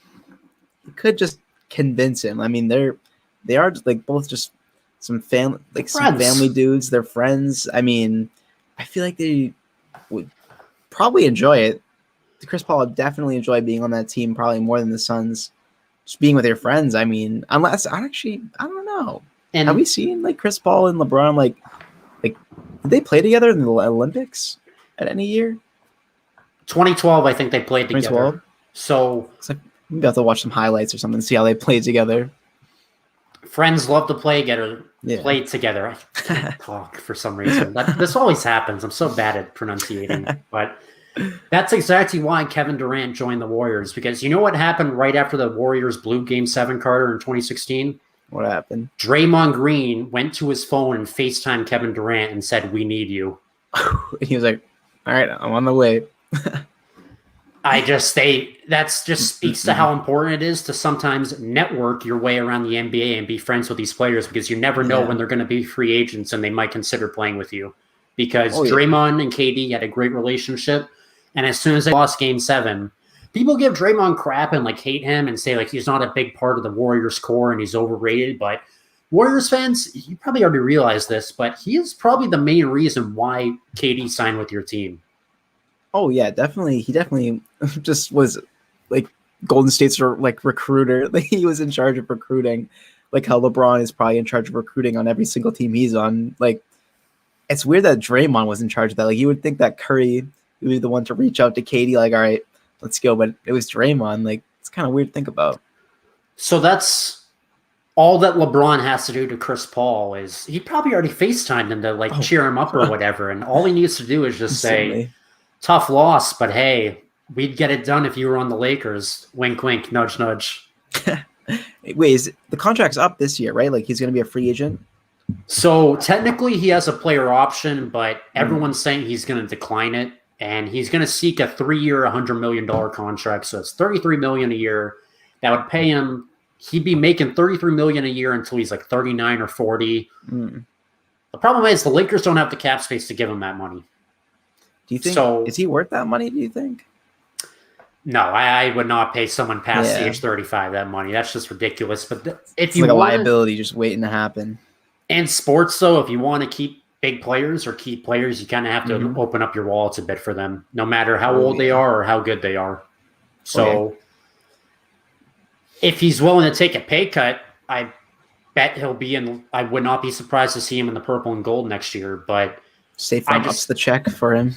could just convince him. I mean, they are like both just some family dudes. They're friends. I mean, I feel like they would probably enjoy it. Chris Paul would definitely enjoy being on that team, probably more than the Suns. Just being with your friends, I mean, unless I don't know. And have we seen like Chris Paul and LeBron like did they play together in the Olympics at any year? 2012, I think they played together. 2012. So maybe I have to watch some highlights or something, see how they played together. Friends love to play together. Play together. I can't talk for some reason. This always happens. I'm so bad at pronunciating, but. That's exactly why Kevin Durant joined the Warriors, because you know what happened right after the Warriors blew Game 7, Carter, in 2016? What happened? Draymond Green went to his phone and FaceTimed Kevin Durant and said, "We need you." And he was like, "All right, I'm on the way." That just speaks to how important it is to sometimes network your way around the NBA and be friends with these players, because you never know when they're going to be free agents and they might consider playing with you. Because Draymond and KD had a great relationship. And as soon as they lost Game 7, people give Draymond crap and like hate him and say like he's not a big part of the Warriors core and he's overrated. But Warriors fans, you probably already realized this, but he is probably the main reason why KD signed with your team. Oh yeah, definitely. He definitely just was like Golden State's like recruiter. Like he was in charge of recruiting, like how LeBron is probably in charge of recruiting on every single team he's on. Like it's weird that Draymond was in charge of that. Like you would think that Curry would be the one to reach out to KD, like, all right, let's go. But it was Draymond. Like, it's kind of weird to think about. So that's all that LeBron has to do to Chris Paul is he probably already FaceTimed him to like cheer him up or whatever. And all he needs to do is just say, tough loss, but hey, we'd get it done if you were on the Lakers. Wink, wink, nudge, nudge. Wait, the contract's up this year, right? Like he's going to be a free agent? So technically he has a player option, but everyone's saying he's going to decline it. And he's going to seek a 3-year, $100 million contract. So it's $33 million a year. That would pay him he'd be making $33 million a year until he's like 39 or 40. The problem is the Lakers don't have the cap space to give him that money. Do you think is he worth that money? Do you think? No, I would not pay someone past the age 35 that money. That's just ridiculous. But it's like a liability just waiting to happen. In sports, though, if you want to keep big players or key players, you kind of have to open up your wallets a bit for them, no matter how old they are or how good they are. So if he's willing to take a pay cut, I bet he'll be in. I would not be surprised to see him in the purple and gold next year. But Safe ups the check for him.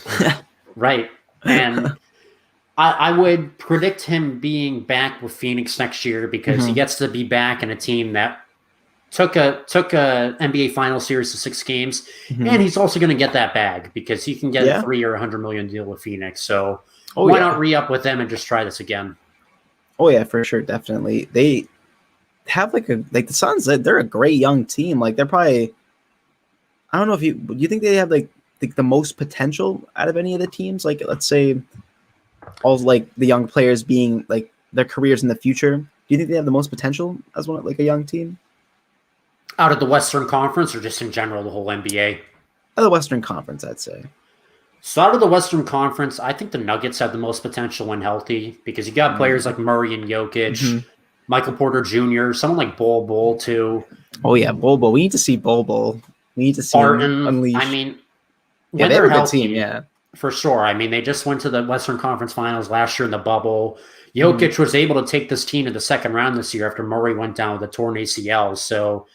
Right. And I would predict him being back with Phoenix next year because he gets to be back in a team that took a NBA final series to 6 games, and he's also going to get that bag because he can get a 3 or $100 million deal with Phoenix. So why not re-up with them and just try this again? Oh yeah, for sure, definitely. They have the Suns. They're a great young team. Like they're probably. I don't know if do you think they have like the most potential out of any of the teams? Like let's say all like the young players being like their careers in the future. Do you think they have the most potential as one like a young team? Out of the Western Conference or just in general, the whole NBA? Out of the Western Conference, I'd say. So out of the Western Conference, I think the Nuggets have the most potential when healthy because you got players like Murray and Jokic, Michael Porter Jr., someone like Bol too. Oh yeah, Bol. We need to see Bol. We need to see Barton. Unleash. I mean, when they're healthy, team, yeah. For sure. I mean, they just went to the Western Conference Finals last year in the bubble. Jokic was able to take this team to the second round this year after Murray went down with a torn ACL. So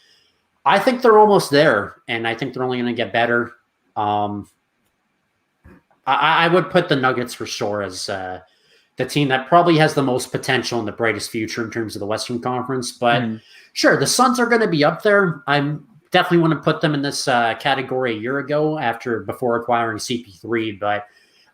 I think they're almost there, and I think they're only going to get better. I would put the Nuggets for sure as the team that probably has the most potential and the brightest future in terms of the Western Conference. But sure, the Suns are going to be up there. I'm definitely want to put them in this category a year ago before acquiring CP3. But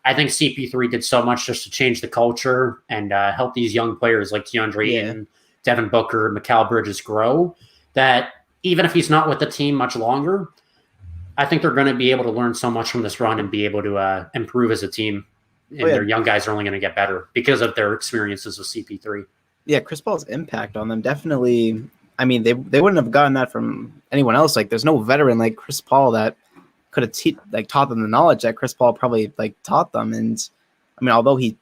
I think CP3 did so much just to change the culture and help these young players like DeAndre Ayton, Devin Booker, Mikal Bridges grow that even if he's not with the team much longer, I think they're going to be able to learn so much from this run and be able to improve as a team. And their young guys are only going to get better because of their experiences with CP3. Yeah, Chris Paul's impact on them definitely. I mean, they wouldn't have gotten that from anyone else. Like, there's no veteran like Chris Paul that could have taught them the knowledge that Chris Paul probably taught them. And I mean, although he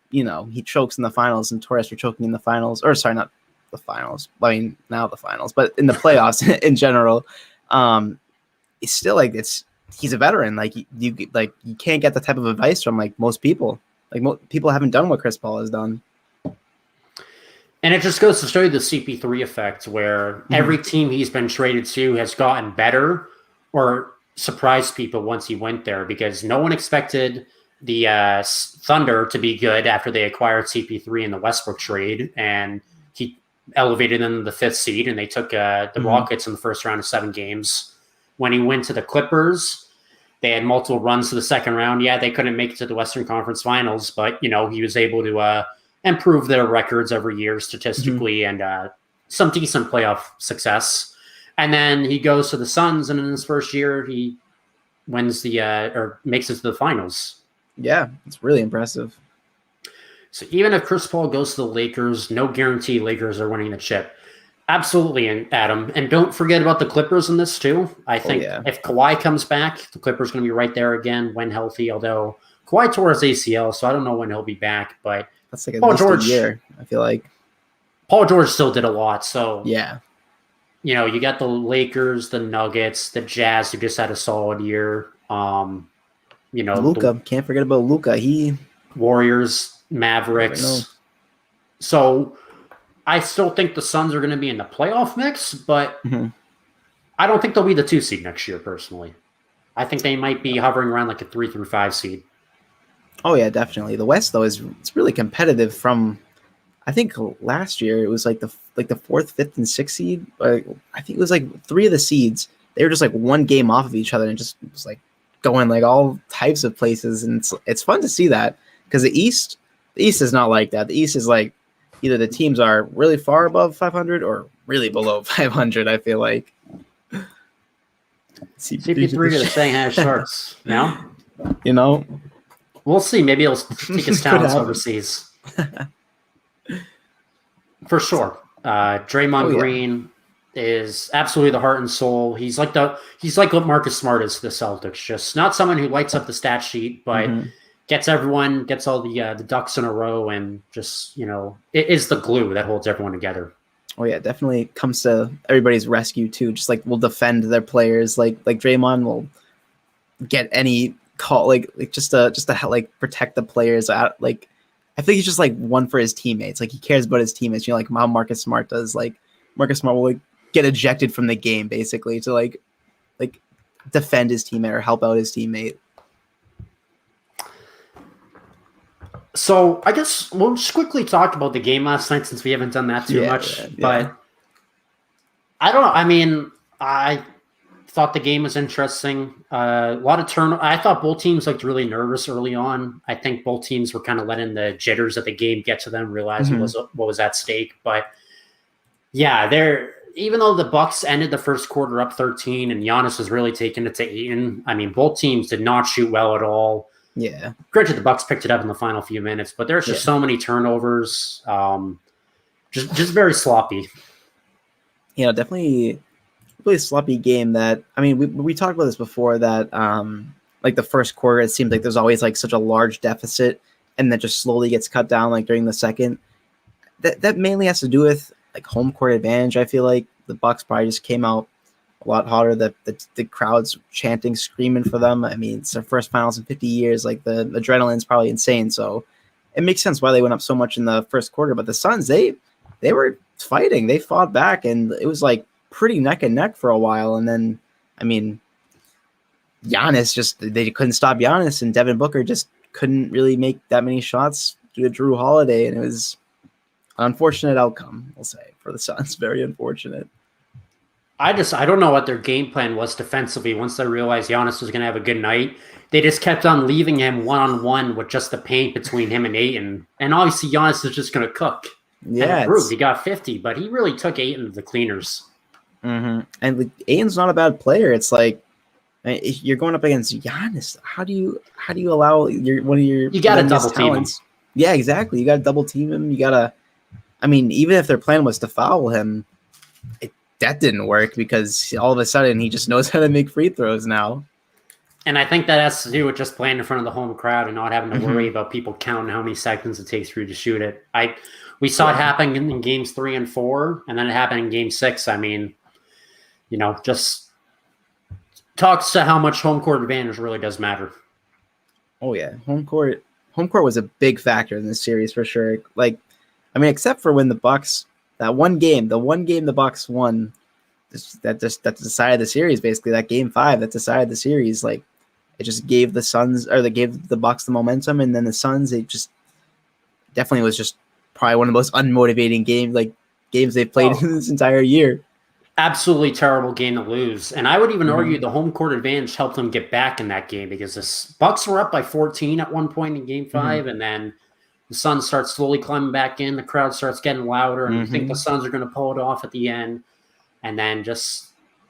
chokes in the finals and Torres were choking in the finals, or sorry, not the finals. I mean, now the finals, but in the playoffs in general, it's still he's a veteran. You can't get the type of advice from most people. People haven't done what Chris Paul has done. And it just goes to show you the CP3 effect, where every team he's been traded to has gotten better or surprised people once he went there, because no one expected the Thunder to be good after they acquired CP3 in the Westbrook trade, and he elevated them to the 5th seed, and they took the Rockets in the first round of 7 games. When he went to the Clippers, they had multiple runs to the second round. Yeah, they couldn't make it to the Western Conference Finals, but he was able to improve their records every year statistically and some decent playoff success. And then he goes to the Suns, and in his first year, he wins or makes it to the finals. Yeah, it's really impressive. So even if Chris Paul goes to the Lakers, no guarantee Lakers are winning the chip. Absolutely, and Adam. And don't forget about the Clippers in this too. I think if Kawhi comes back, the Clippers are going to be right there again when healthy, although Kawhi tore his ACL, so I don't know when he'll be back. But that's at least a year, I feel like. Paul George still did a lot. So yeah. You got the Lakers, the Nuggets, the Jazz, who just had a solid year. Luka. Can't forget about Luka. Warriors, Mavericks. So I still think the Suns are going to be in the playoff mix, but I don't think they'll be the 2 seed next year, personally. I think they might be hovering around a 3 through 5 seed. Oh, yeah, definitely. The West, though, it's really competitive from, I think last year it was the 4th, 5th, and 6th seed. I think it was 3 of the seeds. They were just 1 game off of each other and just was going all types of places. And it's fun to see that, because the East is not like that. The East is either the teams are really far above 500 or really below 500, I feel like. CP3 to the Shanghai Sharks. Now? We'll see. Maybe he'll take his talents overseas. For sure. Draymond Green is absolutely the heart and soul. He's like what Marcus Smart is to the Celtics. Just not someone who lights up the stat sheet, but gets all the ducks in a row, and just it is the glue that holds everyone together. Oh yeah, definitely comes to everybody's rescue too. Just like will defend their players, like Draymond will get any call, like just to like protect the players. Out like I think he's just like one for his teammates. Like he cares about his teammates. Like how Marcus Smart does. Like Marcus Smart will like get ejected from the game basically to like defend his teammate or help out his teammate. So I guess we'll just quickly talk about the game last night since we haven't done that too much. Yeah. But I don't know. I mean, I thought the game was interesting. A lot of turnover. I thought both teams looked really nervous early on. I think both teams were kind of letting the jitters of the game get to them, realizing what was at stake. But yeah, even though the Bucks ended the first quarter up 13 and Giannis was really taking it to Ayton, I mean, both teams did not shoot well at all. Yeah. Granted, the Bucks picked it up in the final few minutes, but there's just so many turnovers. Just very sloppy. Definitely really sloppy game. That I mean, we talked about this before. That like the first quarter, it seems like there's always like such a large deficit, and then just slowly gets cut down like during the second. That mainly has to do with like home court advantage. I feel like the Bucks probably just came out a lot hotter. The crowd's chanting, screaming for them. I mean, it's their first finals in 50 years. Like the adrenaline's probably insane. So it makes sense why they went up so much in the first quarter. But the Suns, they were fighting. They fought back, and it was like pretty neck and neck for a while. And then, I mean, Giannis they couldn't stop Giannis, and Devin Booker just couldn't really make that many shots due to Drew Holiday. And it was an unfortunate outcome, we'll say, for the Suns. Very unfortunate. I don't know what their game plan was defensively. Once they realized Giannis was going to have a good night, they just kept on leaving him one-on-one with just the paint between him and Ayton. And obviously Giannis is just going to cook. Yeah, he got 50, but he really took Ayton to the cleaners. And like, Ayton's not a bad player. It's like you're going up against Giannis. How do you allow one of your you got to double team him? Yeah, exactly. You got to double team him. You got to. I mean, even if their plan was to foul him, that didn't work because all of a sudden he just knows how to make free throws now. And I think that has to do with just playing in front of the home crowd and not having to worry about people counting how many seconds it takes for you to shoot it. We saw it happen in games 3 and 4, and then it happened in game 6. I mean, just talks to how much home court advantage really does matter. Oh yeah, home court was a big factor in this series for sure. Like, I mean, except for when the Bucks. The one game the Bucks won that decided the series, basically that game 5 that decided the series. Like it just gave they gave the Bucks the momentum, and then the Suns, it just definitely was just probably one of the most unmotivating games they've played in this entire year. Absolutely terrible game to lose. And I would even argue the home court advantage helped them get back in that game because the Bucks were up by 14 at one point in game 5, and then the Suns start slowly climbing back in. The crowd starts getting louder, and I think the Suns are going to pull it off at the end. And then just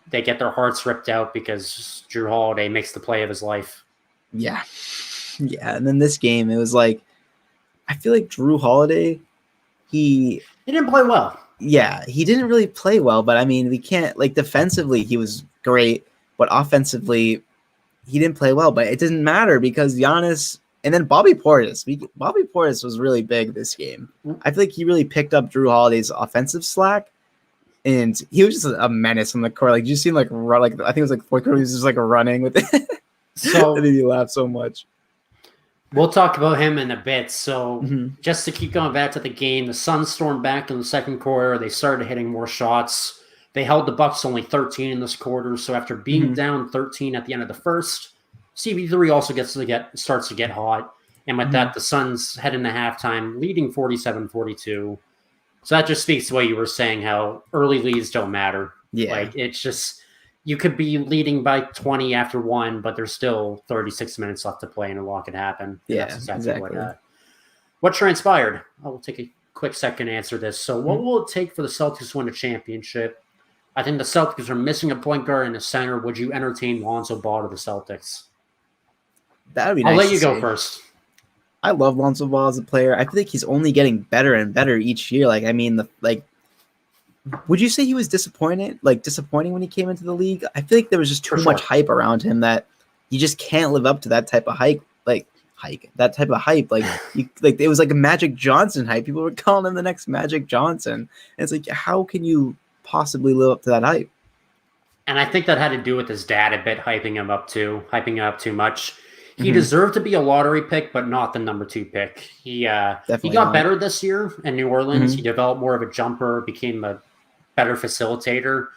they get their hearts ripped out because Drew Holiday makes the play of his life. Yeah. Yeah, and then this game, it was like, I feel like Drew Holiday, he didn't play well. Yeah, he didn't really play well, but I mean, we can't, like, defensively, he was great, but offensively, he didn't play well. But it didn't matter because Giannis. And then Bobby Portis was really big this game. I feel like he really picked up Drew Holiday's offensive slack, and he was just a menace on the court. Like, you seen like run, like I think it was like fourth quarter, he was just like running with it. So it made me laugh so much. We'll talk about him in a bit. So just to keep going back to the game, the Suns stormed back in the second quarter. They started hitting more shots. They held the Bucks only 13 in this quarter. So after being down 13 at the end of the first, CP3 also starts to get hot. And with that, the Suns head into halftime, leading 47-42. So that just speaks to what you were saying, how early leads don't matter. Yeah. Like, it's just, you could be leading by 20 after 1, but there's still 36 minutes left to play, and a lot could happen. Yeah, that's exactly what transpired. I will take a quick second to answer this. So what will it take for the Celtics to win a championship? I think the Celtics are missing a point guard and a center. Would you entertain Lonzo Ball to the Celtics? That would be nice. I'll let you go first. I love Lonzo Ball as a player. I feel like he's only getting better and better each year. Like, I mean, Would you say he was disappointing when he came into the league? I feel like there was just too much hype around him that you just can't live up to that type of hype. That type of hype. It was like a Magic Johnson hype. People were calling him the next Magic Johnson. And it's like, how can you possibly live up to that hype? And I think that had to do with his dad a bit hyping him up too much. He deserved to be a lottery pick, but not the number 2 pick. He got better this year in New Orleans. He developed more of a jumper, became a better facilitator.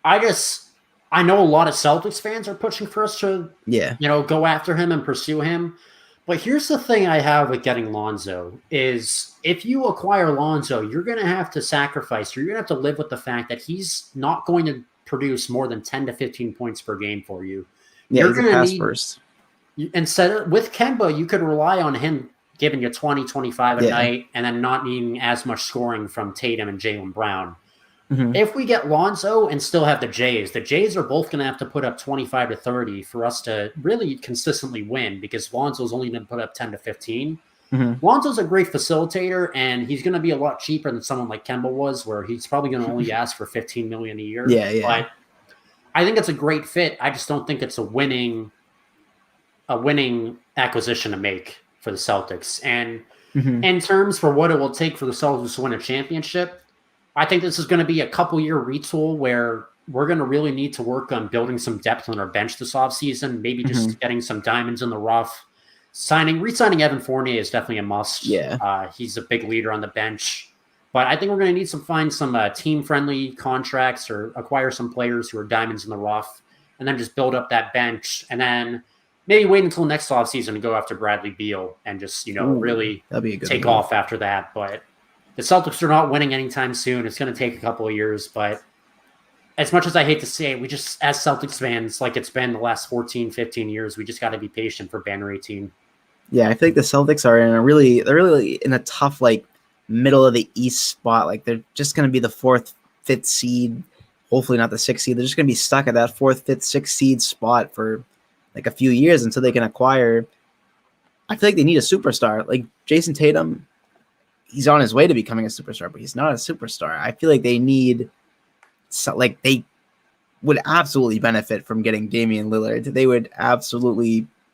I know a lot of Celtics fans are pushing for us to, go after him and pursue him. But here's the thing I have with getting Lonzo is if you acquire Lonzo, you're going to have to sacrifice. You're going to have to live with the fact that he's not going to produce more than 10 to 15 points per game for you. Yeah, he's a pass first. Instead, with Kemba, you could rely on him giving you 20, 25 a night and then not needing as much scoring from Tatum and Jaylen Brown. If we get Lonzo and still have the Jays are both going to have to put up 25 to 30 for us to really consistently win because Lonzo's only going to put up 10 to 15. Lonzo's a great facilitator, and he's going to be a lot cheaper than someone like Kemba was, where he's probably going to only ask for $15 million a year. But I think it's a great fit. I just don't think it's a winning acquisition to make for the Celtics. And in terms for what it will take for the Celtics to win a championship, I think this is going to be a couple-year retool where we're going to really need to work on building some depth on our bench this offseason, maybe just getting some diamonds in the rough. Re-signing Evan Fournier is definitely a must. He's a big leader on the bench. But I think we're going to need to find some team-friendly contracts or acquire some players who are diamonds in the rough and then just build up that bench. And then maybe wait until next offseason to go after Bradley Beal and just, really take off after that. But the Celtics are not winning anytime soon. It's going to take a couple of years. But as much as I hate to say it, we just, as Celtics fans, like it's been the last 14, 15 years, we just got to be patient for Banner 18. Yeah, I feel like the Celtics are they're really in a tough, middle of the East spot. They're just going to be the 4th, 5th seed, hopefully not the 6th seed. They're just going to be stuck at that 4th, 5th, 6th seed spot for a few years until they can acquire. I feel like they need a superstar. Jason Tatum, he's on his way to becoming a superstar, but he's not a superstar. I feel like they need, they would absolutely benefit from getting Damian Lillard. They would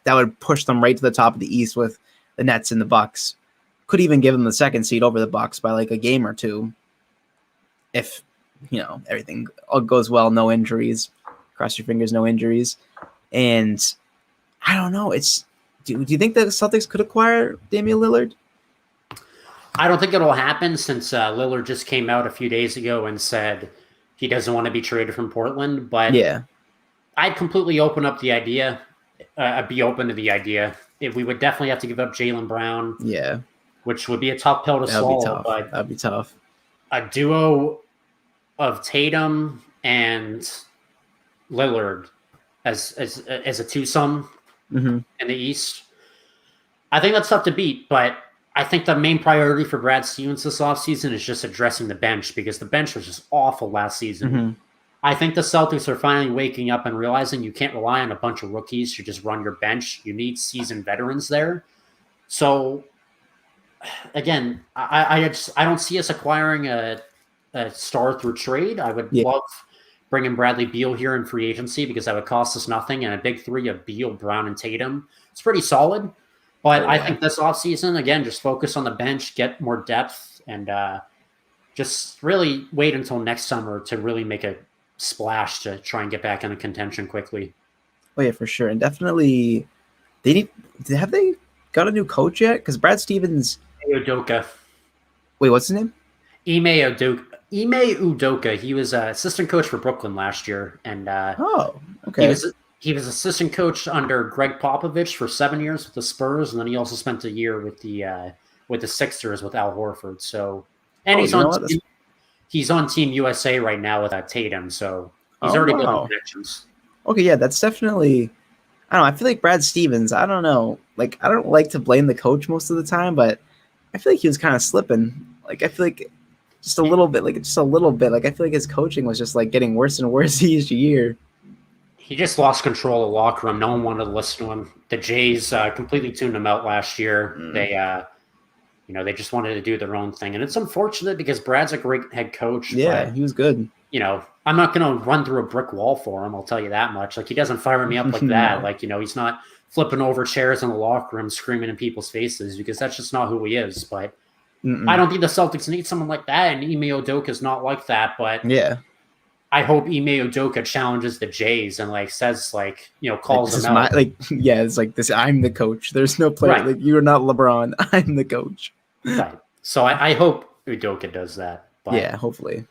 that would push them right to the top of the East with the Nets and the Bucks. Could even give them the 2nd seed over the Bucks by a game or two. If, everything all goes well, no injuries. Cross your fingers, no injuries. And I don't know. Do you think the Celtics could acquire Damian Lillard? I don't think it'll happen since Lillard just came out a few days ago and said he doesn't want to be traded from Portland. But I'd completely be open to the idea. If we would definitely have to give up Jaylen Brown. Which would be a tough pill to swallow. But that'd be tough. A duo of Tatum and Lillard as a twosome in the East, I think that's tough to beat. But I think the main priority for Brad Stevens this offseason is just addressing the bench because the bench was just awful last season. I think the Celtics are finally waking up and realizing you can't rely on a bunch of rookies to just run your bench. You need seasoned veterans there. So, again, I don't see us acquiring a star through trade. I would love bringing Bradley Beal here in free agency because that would cost us nothing. And a big 3 of Beal, Brown, and Tatum. It's pretty solid. But I think this offseason, again, just focus on the bench, get more depth, and just really wait until next summer to really make a splash to try and get back into contention quickly. Oh, yeah, for sure. And definitely, have they got a new coach yet? Because Brad Stevens... Udoka. Wait, what's his name? Ime Udoka. He was assistant coach for Brooklyn last year. And okay. He was assistant coach under Greg Popovich for 7 years with the Spurs, and then he also spent a year with the Sixers with Al Horford. So, and he's on Team USA right now with Tatum. So he's already building connections. Okay, yeah, that's definitely. I don't know. I feel like Brad Stevens. I don't know. I don't like to blame the coach most of the time, but I feel like he was kind of slipping. I feel like just a little bit. I feel like his coaching was just getting worse and worse each year. He just lost control of the locker room. No one wanted to listen to him. The Jays completely tuned him out last year. They, They just wanted to do their own thing. And it's unfortunate because Brad's a great head coach. Yeah, but, he was good. I'm not going to run through a brick wall for him. I'll tell you that much. Like, he doesn't fire me up like that. No. Like, he's not flipping over chairs in the locker room, screaming in people's faces, because that's just not who he is. But I don't think the Celtics need someone like that. And Ime Udoka is not like that. But yeah, I hope Ime Udoka challenges the Jays and says calls them out. It's like this. I'm the coach. There's no player. Right. Like, you're not LeBron. I'm the coach. Right. So I hope Udoka does that. But yeah, hopefully.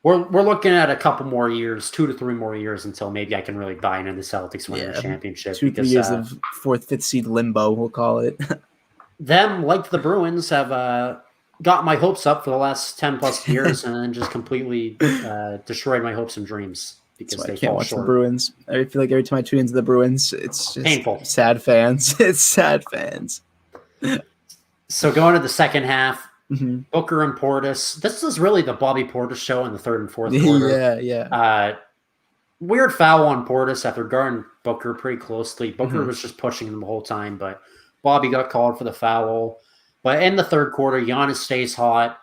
We're looking at a couple more years, 2 to 3 more years until maybe I can really buy into the Celtics winning the championship. 2-3 years of 4th, 5th seed limbo, we'll call it. Them, like the Bruins, have got my hopes up for the last 10 plus years and then just completely destroyed my hopes and dreams because they can't fall watch short. The Bruins. I feel like every time I tune into the Bruins, it's just painful. Sad fans. It's sad fans. So going to the second half, Booker and Portis. This is really the Bobby Portis show in the third and fourth quarter. Yeah. Weird foul on Portis after guarding Booker pretty closely. Booker was just pushing him the whole time, but Bobby got called for the foul. But in the third quarter, Giannis stays hot,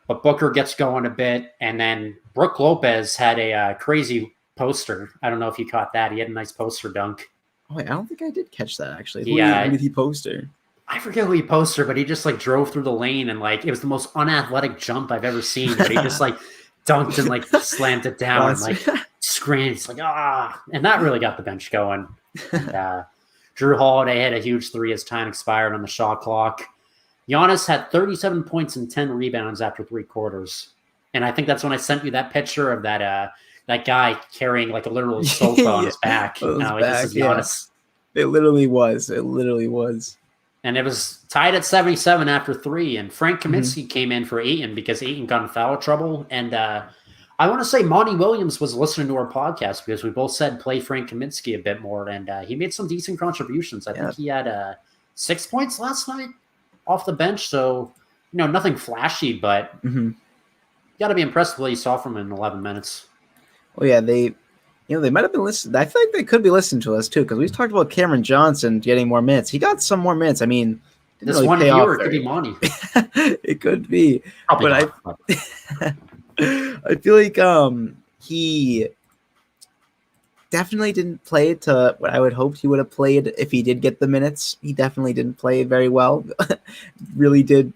but Booker gets going a bit, and then Brook Lopez had a crazy poster. I don't know if you caught that. He had a nice poster dunk. Oh, wait, I don't think I did catch that, actually. Who did he poster? I forget who he posted, but he just drove through the lane and it was the most unathletic jump I've ever seen. But he just dunked and slammed it down and screamed. It's and that really got the bench going. And, Drew Holiday had a huge 3 as time expired on the shot clock. Giannis had 37 points and 10 rebounds after 3 quarters. And I think that's when I sent you that picture of that guy carrying a literal sofa on his back. This is Giannis. It literally was. And it was tied at 77 after 3. And Frank Kaminsky came in for Ayton because Ayton got in foul trouble. And I want to say Monty Williams was listening to our podcast because we both said play Frank Kaminsky a bit more. And he made some decent contributions. I think he had 6 points last night off the bench. So, nothing flashy, but you got to be impressed with what you saw from him in 11 minutes. Well, yeah, they might have been listening. I feel like they could be listening to us too, because we've talked about Cameron Johnson getting more minutes. He got some more minutes. I mean, this really one viewer could be Monty. It could be, probably but I feel like he definitely didn't play to what I would hope he would have played if he did get the minutes. He definitely didn't play very well. Really did.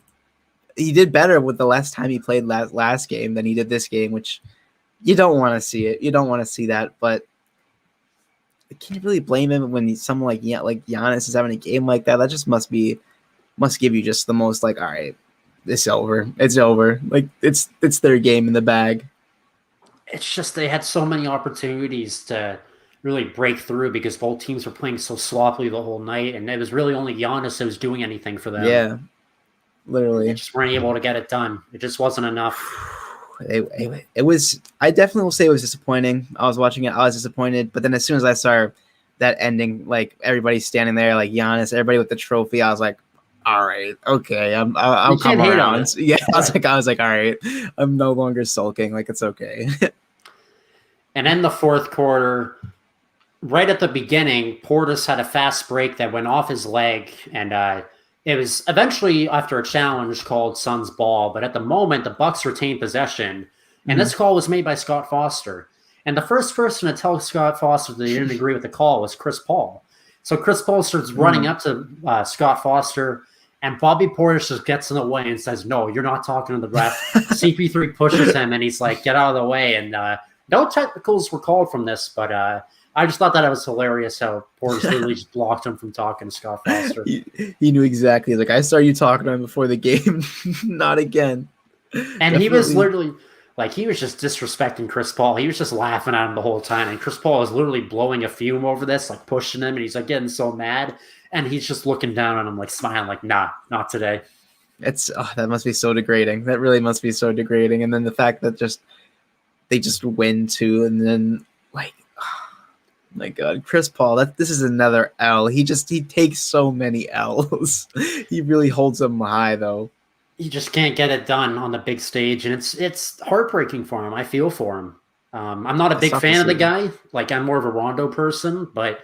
He did better with the last time he played last game than he did this game, which. You don't want to see it. You don't want to see that, but I can't really blame him when someone like Giannis is having a game like that. That just must give you just the most all right, it's over. It's over. It's their game in the bag. It's just they had so many opportunities to really break through because both teams were playing so sloppily the whole night, and it was really only Giannis that was doing anything for them. Yeah, literally. They just weren't able to get it done. It just wasn't enough. It was. I definitely will say it was disappointing. I was watching it. I was disappointed, but then as soon as I saw that ending, everybody standing there, Giannis, everybody with the trophy, I was like, "All right, okay, I'll come around." Yeah, I was like, "All right, I'm no longer sulking. It's okay." And in the fourth quarter, right at the beginning, Portis had a fast break that went off his leg, and it was eventually after a challenge called Suns ball, but at the moment, the Bucks retained possession, and this call was made by Scott Foster. And the first person to tell Scott Foster that he didn't agree with the call was Chris Paul. So Chris Paul starts running up to Scott Foster, and Bobby Portis just gets in the way and says, "No, you're not talking to the ref." CP3 pushes him, and he's like, "Get out of the way." And no technicals were called from this, but I just thought that it was hilarious how Portis literally just blocked him from talking to Scott Foster. He knew exactly. I saw you talking to him before the game. Not again. And definitely. He was literally he was just disrespecting Chris Paul. He was just laughing at him the whole time. And Chris Paul was literally blowing a fume over this, pushing him. And he's getting so mad. And he's just looking down on him, smiling, nah, not today. That must be so degrading. That really must be so degrading. And then the fact that they just win too. And then my God, Chris Paul, this is another L. He takes so many L's. He really holds them high, though. He just can't get it done on the big stage, and it's heartbreaking for him. I feel for him. I'm not a big fan of the guy. I'm more of a Rondo person, but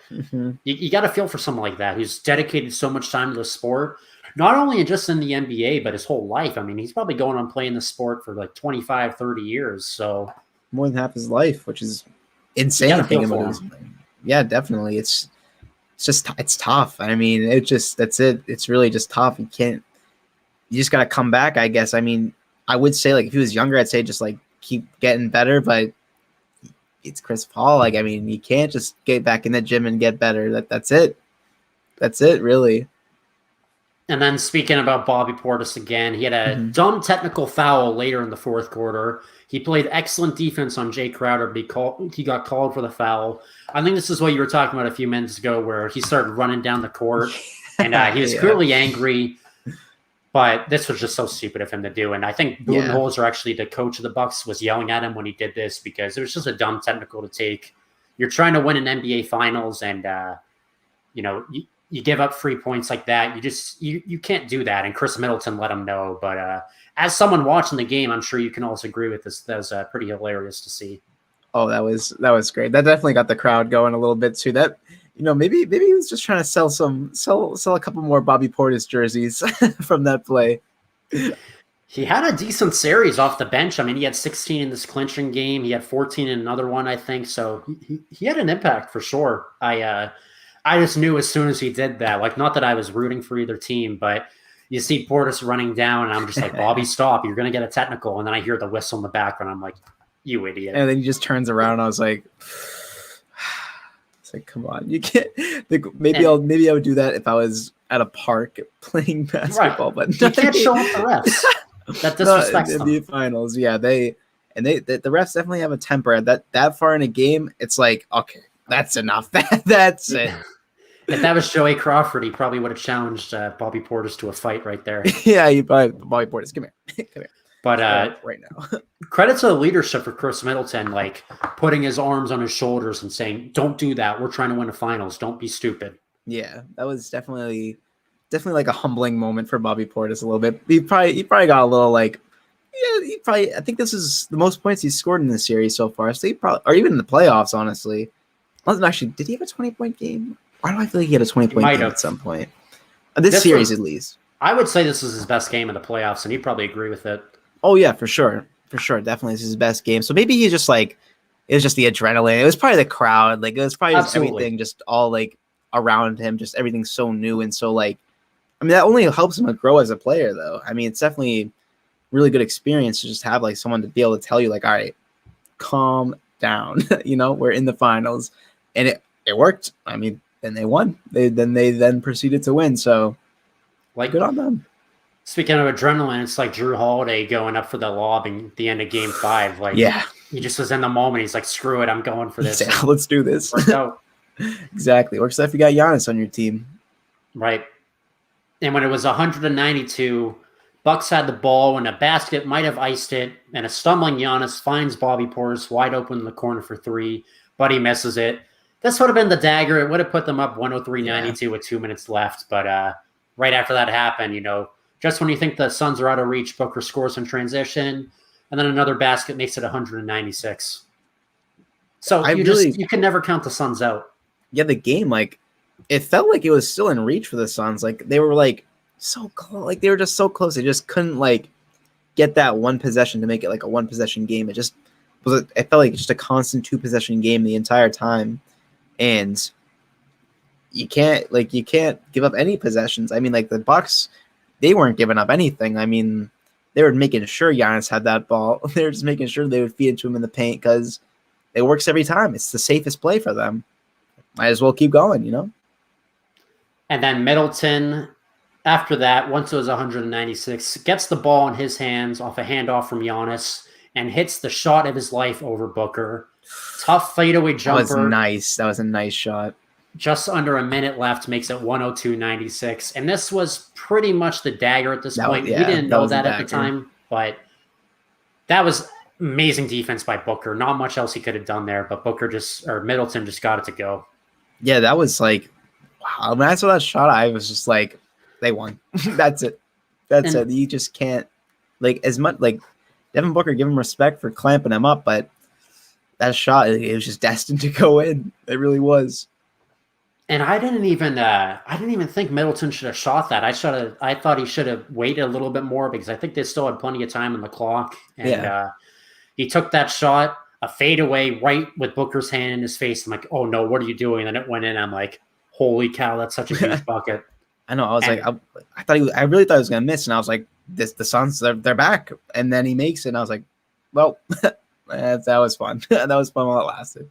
you got to feel for someone like that who's dedicated so much time to the sport. not only just in the NBA, but his whole life. I mean, he's probably going on playing the sport for like 25, 30 years. So more than half his life, which is insane thinking about it. Yeah, definitely. It's tough. I mean, that's it. It's really just tough. You just got to come back, I guess. I mean, I would say like if he was younger, I'd say just like keep getting better, but it's Chris Paul. Like, I mean, you can't just get back in the gym and get better. That's it. That's it, really. And then speaking about Bobby Portis again, he had a dumb technical foul later in the fourth quarter. He played excellent defense on Jay Crowder, but he got called for the foul. I think this is what you were talking about a few minutes ago, where he started running down the court, and he was clearly angry. But this was just so stupid of him to do. And I think Budenholzer, actually the coach of the Bucks, was yelling at him when he did this because it was just a dumb technical to take. You're trying to win an NBA Finals, and you give up free points like that. You can't do that. And Chris Middleton let him know. But as someone watching the game, I'm sure you can also agree with this. That was pretty hilarious to see. Oh, that was great. That definitely got the crowd going a little bit too. That, maybe he was just trying to sell a couple more Bobby Portis jerseys from that play. He had a decent series off the bench. I mean, he had 16 in this clinching game. He had 14 in another one, I think. So he had an impact for sure. I just knew as soon as he did that, like, not that I was rooting for either team, but you see Portis running down, and I'm just like, Bobby, stop. You're going to get a technical. And then I hear the whistle in the background. I'm like, you idiot. And then he just turns around, and I was like, come on, you can't. Maybe I would do that if I was at a park playing basketball, right. But you can't show up the refs. That disrespects them. The finals, yeah, the refs definitely have a temper. That far in a game, it's like, okay, that's enough. That's it. If that was Joey Crawford, he probably would have challenged Bobby Portis to a fight right there. Yeah, Bobby Portis, come here. But right now, credit to the leadership for Chris Middleton, like putting his arms on his shoulders and saying, "Don't do that. We're trying to win the finals. Don't be stupid." Yeah, that was definitely like a humbling moment for Bobby Portis a little bit. He probably got a little like, I think this is the most points he's scored in the series so far. So or even in the playoffs, honestly. Actually, did he have a 20-point game? Why do I feel like he had a 20-point game at some point? This series, at least. I would say this was his best game in the playoffs, and he'd probably agree with it. Oh, yeah, for sure. For sure. Definitely, this is his best game. So maybe he's just like, it was just the adrenaline. It was probably the crowd. Like, it was probably just everything just all like around him. Just everything's so new. And so, like, I mean, that only helps him grow as a player, though. I mean, it's definitely really good experience to just have like someone to be able to tell you, like, all right, calm down. We're in the finals. And it worked. I mean, and they won. They then proceeded to win. So, like, good on them. Speaking of adrenaline, it's like Drew Holiday going up for the lob in the end of Game 5. Like, he just was in the moment. He's like, "Screw it, I'm going for this." Said, let's do this. Worked out. Exactly. Works out if you got Giannis on your team, right? And when it was 192, Bucks had the ball, and a basket might have iced it, and a stumbling Giannis finds Bobby Portis wide open in the corner for 3, but he misses it. This would have been the dagger. It would have put them up 103-92 with 2 minutes left. But right after that happened, just when you think the Suns are out of reach, Booker scores in transition, and then another basket makes it 196. So you can never count the Suns out. Yeah, the game, like, it felt like it was still in reach for the Suns. Like, they were like so close. Like, they were just so close. They just couldn't like get that one possession to make it like a one possession game. It just was. It felt like just a constant 2-possession game the entire time. And you can't give up any possessions. I mean, like, the Bucks, they weren't giving up anything. I mean, they were making sure Giannis had that ball. They were just making sure they would feed it to him in the paint because it works every time. It's the safest play for them. Might as well keep going, And then Middleton, after that, once it was 196, gets the ball in his hands off a handoff from Giannis and hits the shot of his life over Booker. Tough fadeaway jumper. That was nice. That was a nice shot. Just under a minute left makes it 102-96. And this was pretty much the dagger at this point. We didn't know that at the time, but that was amazing defense by Booker. Not much else he could have done there, but Middleton just got it to go. Yeah, that was like, wow. When I saw that shot, I was just like, they won. That's it. That's it. You just can't, like, as much, like, Devin Booker, give him respect for clamping him up, but that shot, it was just destined to go in. It really was. And I didn't even think Middleton should have shot that. I thought he should have waited a little bit more because I think they still had plenty of time on the clock. And he took that shot, a fadeaway right with Booker's hand in his face. I'm like, oh no, what are you doing? And then it went in. I'm like, holy cow, that's such a huge bucket. I know. I was I really thought he was gonna miss, and I was like, the Suns, they're back. And then he makes it, and I was like, well, that was fun. That was fun while it lasted.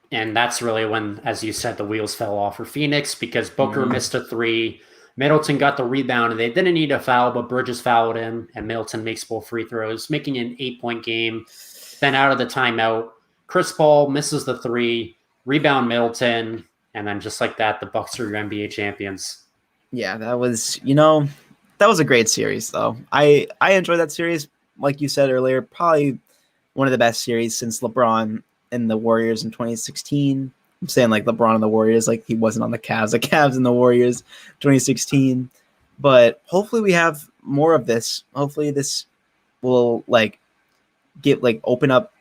And that's really when, as you said, the wheels fell off for Phoenix because Booker missed a three. Middleton got the rebound, and they didn't need a foul, but Bridges fouled him, and Middleton makes both free throws, making an 8-point game. Then out of the timeout, Chris Paul misses the three, rebound Middleton, and then just like that, the Bucks are your NBA champions. Yeah, that was a great series, though. I enjoyed that series, like you said earlier, probably one of the best series since LeBron and the Warriors in 2016. I'm saying like LeBron and the Warriors, like he wasn't on the Cavs. The Cavs and the Warriors 2016. But hopefully we have more of this. Hopefully this will open up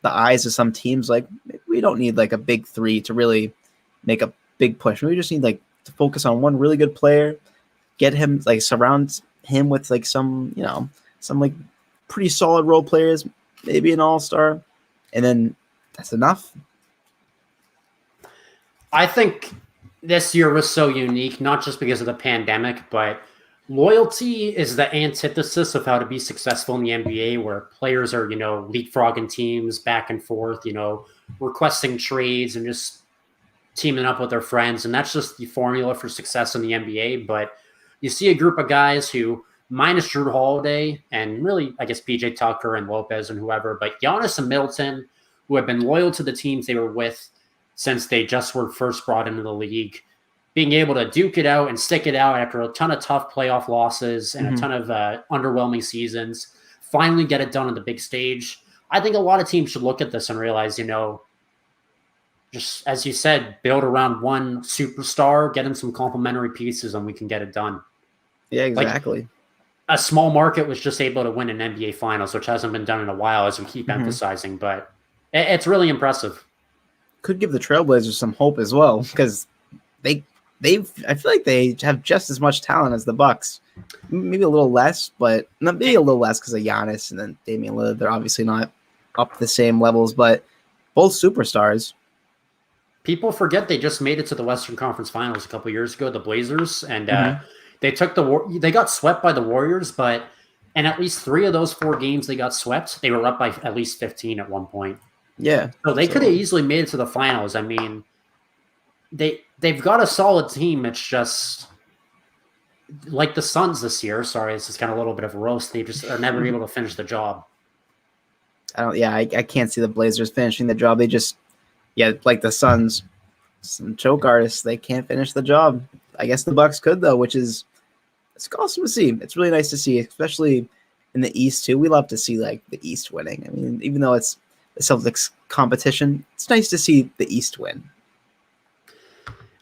the eyes of some teams. Like we don't need like a big three to really make a big push. We just need like to focus on one really good player, get him like surround him with like some like pretty solid role players, maybe an all-star, and then that's enough. I think this year was so unique, not just because of the pandemic, but loyalty is the antithesis of how to be successful in the NBA, where players are, leapfrogging teams back and forth, requesting trades and just teaming up with their friends. And that's just the formula for success in the NBA. But you see a group of guys who, minus Drew Holiday and really, I guess, PJ Tucker and Lopez and whoever, but Giannis and Middleton, who have been loyal to the teams they were with since they just were first brought into the league, being able to duke it out and stick it out after a ton of tough playoff losses and a ton of underwhelming seasons, finally get it done on the big stage. I think a lot of teams should look at this and realize, just as you said, build around one superstar, get him some complementary pieces, and we can get it done. Yeah, exactly. Like, a small market was just able to win an NBA Finals, which hasn't been done in a while, as we keep emphasizing, but it's really impressive. Could give the Trailblazers some hope as well, because I feel like they have just as much talent as the Bucks, maybe a little less, but not maybe a little less because of Giannis and then Damian Lillard. They're obviously not up the same levels, but both superstars. People forget they just made it to the Western Conference Finals a couple years ago, the Blazers, and they got swept by the Warriors, but in at least 3 of those 4 games they got swept, they were up by at least 15 at one point. Yeah. So they could have easily made it to the finals. I mean, they've got a solid team. It's just like the Suns this year. Sorry, this is kind of a little bit of a roast. They just are never able to finish the job. I can't see the Blazers finishing the job. They just, like the Suns, some choke artists, they can't finish the job. I guess the Bucks could though, it's awesome to see. It's really nice to see, especially in the East too. We love to see like the East winning. I mean, even though it's a Celtics competition, it's nice to see the East win.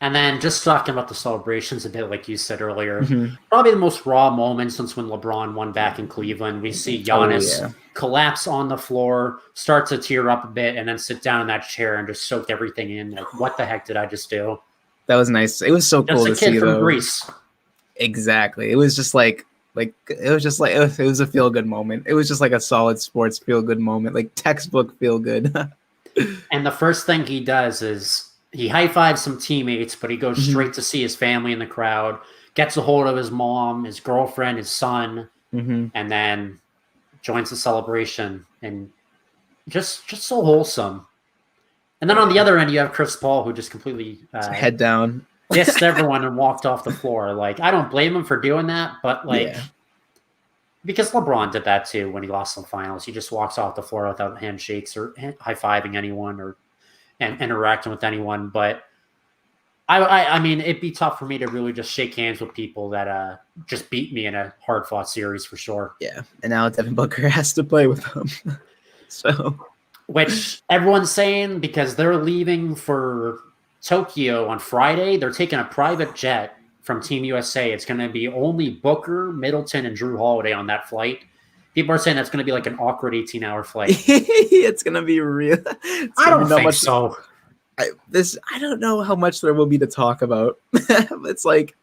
And then just talking about the celebrations a bit, like you said earlier, probably the most raw moment since when LeBron won back in Cleveland. We see Giannis collapse on the floor, start to tear up a bit, and then sit down in that chair and just soak everything in. Like, what the heck did I just do? That was nice. It was so cool to see. Just a kid from Greece. Exactly. It was just it was a feel good moment. It was just like a solid sports feel good moment, like textbook feel good. And the first thing he does is he high fives some teammates, but he goes straight to see his family in the crowd, gets a hold of his mom, his girlfriend, his son, and then joins the celebration, and just so wholesome. And then on the other end, you have Chris Paul, who just completely head down dissed everyone and walked off the floor. Like, I don't blame him for doing that, but because LeBron did that too when he lost the finals. He just walks off the floor without handshakes or high-fiving anyone or interacting with anyone. But I mean, it'd be tough for me to really just shake hands with people that just beat me in a hard-fought series for sure. Yeah, and now Devin Booker has to play with them. So, which everyone's saying because they're leaving for Tokyo on Friday. They're taking a private jet from Team USA. It's going to be only Booker, Middleton, and Drew Holiday on that flight. People are saying that's going to be like an awkward 18-hour flight. It's going to be real. I don't think so. I don't know how much there will be to talk about. It's like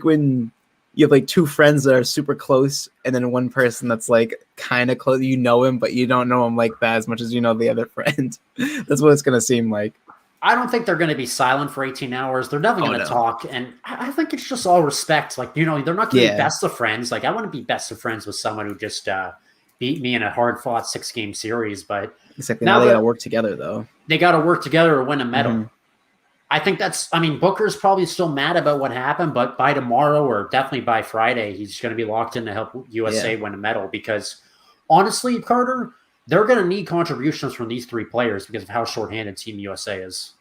when you have like two friends that are super close, and then one person that's like kind of close. You know him, but you don't know him like that as much as you know the other friend. That's what it's gonna seem like. I don't think they're going to be silent for 18 hours. They're definitely going to talk. And I think it's just all respect. Like, they're not going to be best of friends. Like, I want to be best of friends with someone who just beat me in a hard-fought 6-game series. But exactly. Now they got to work together, though. They got to work together to win a medal. Mm-hmm. I think Booker's probably still mad about what happened, but by tomorrow or definitely by Friday, he's going to be locked in to help USA win a medal because, honestly, Carter, they're going to need contributions from these three players because of how shorthanded Team USA is.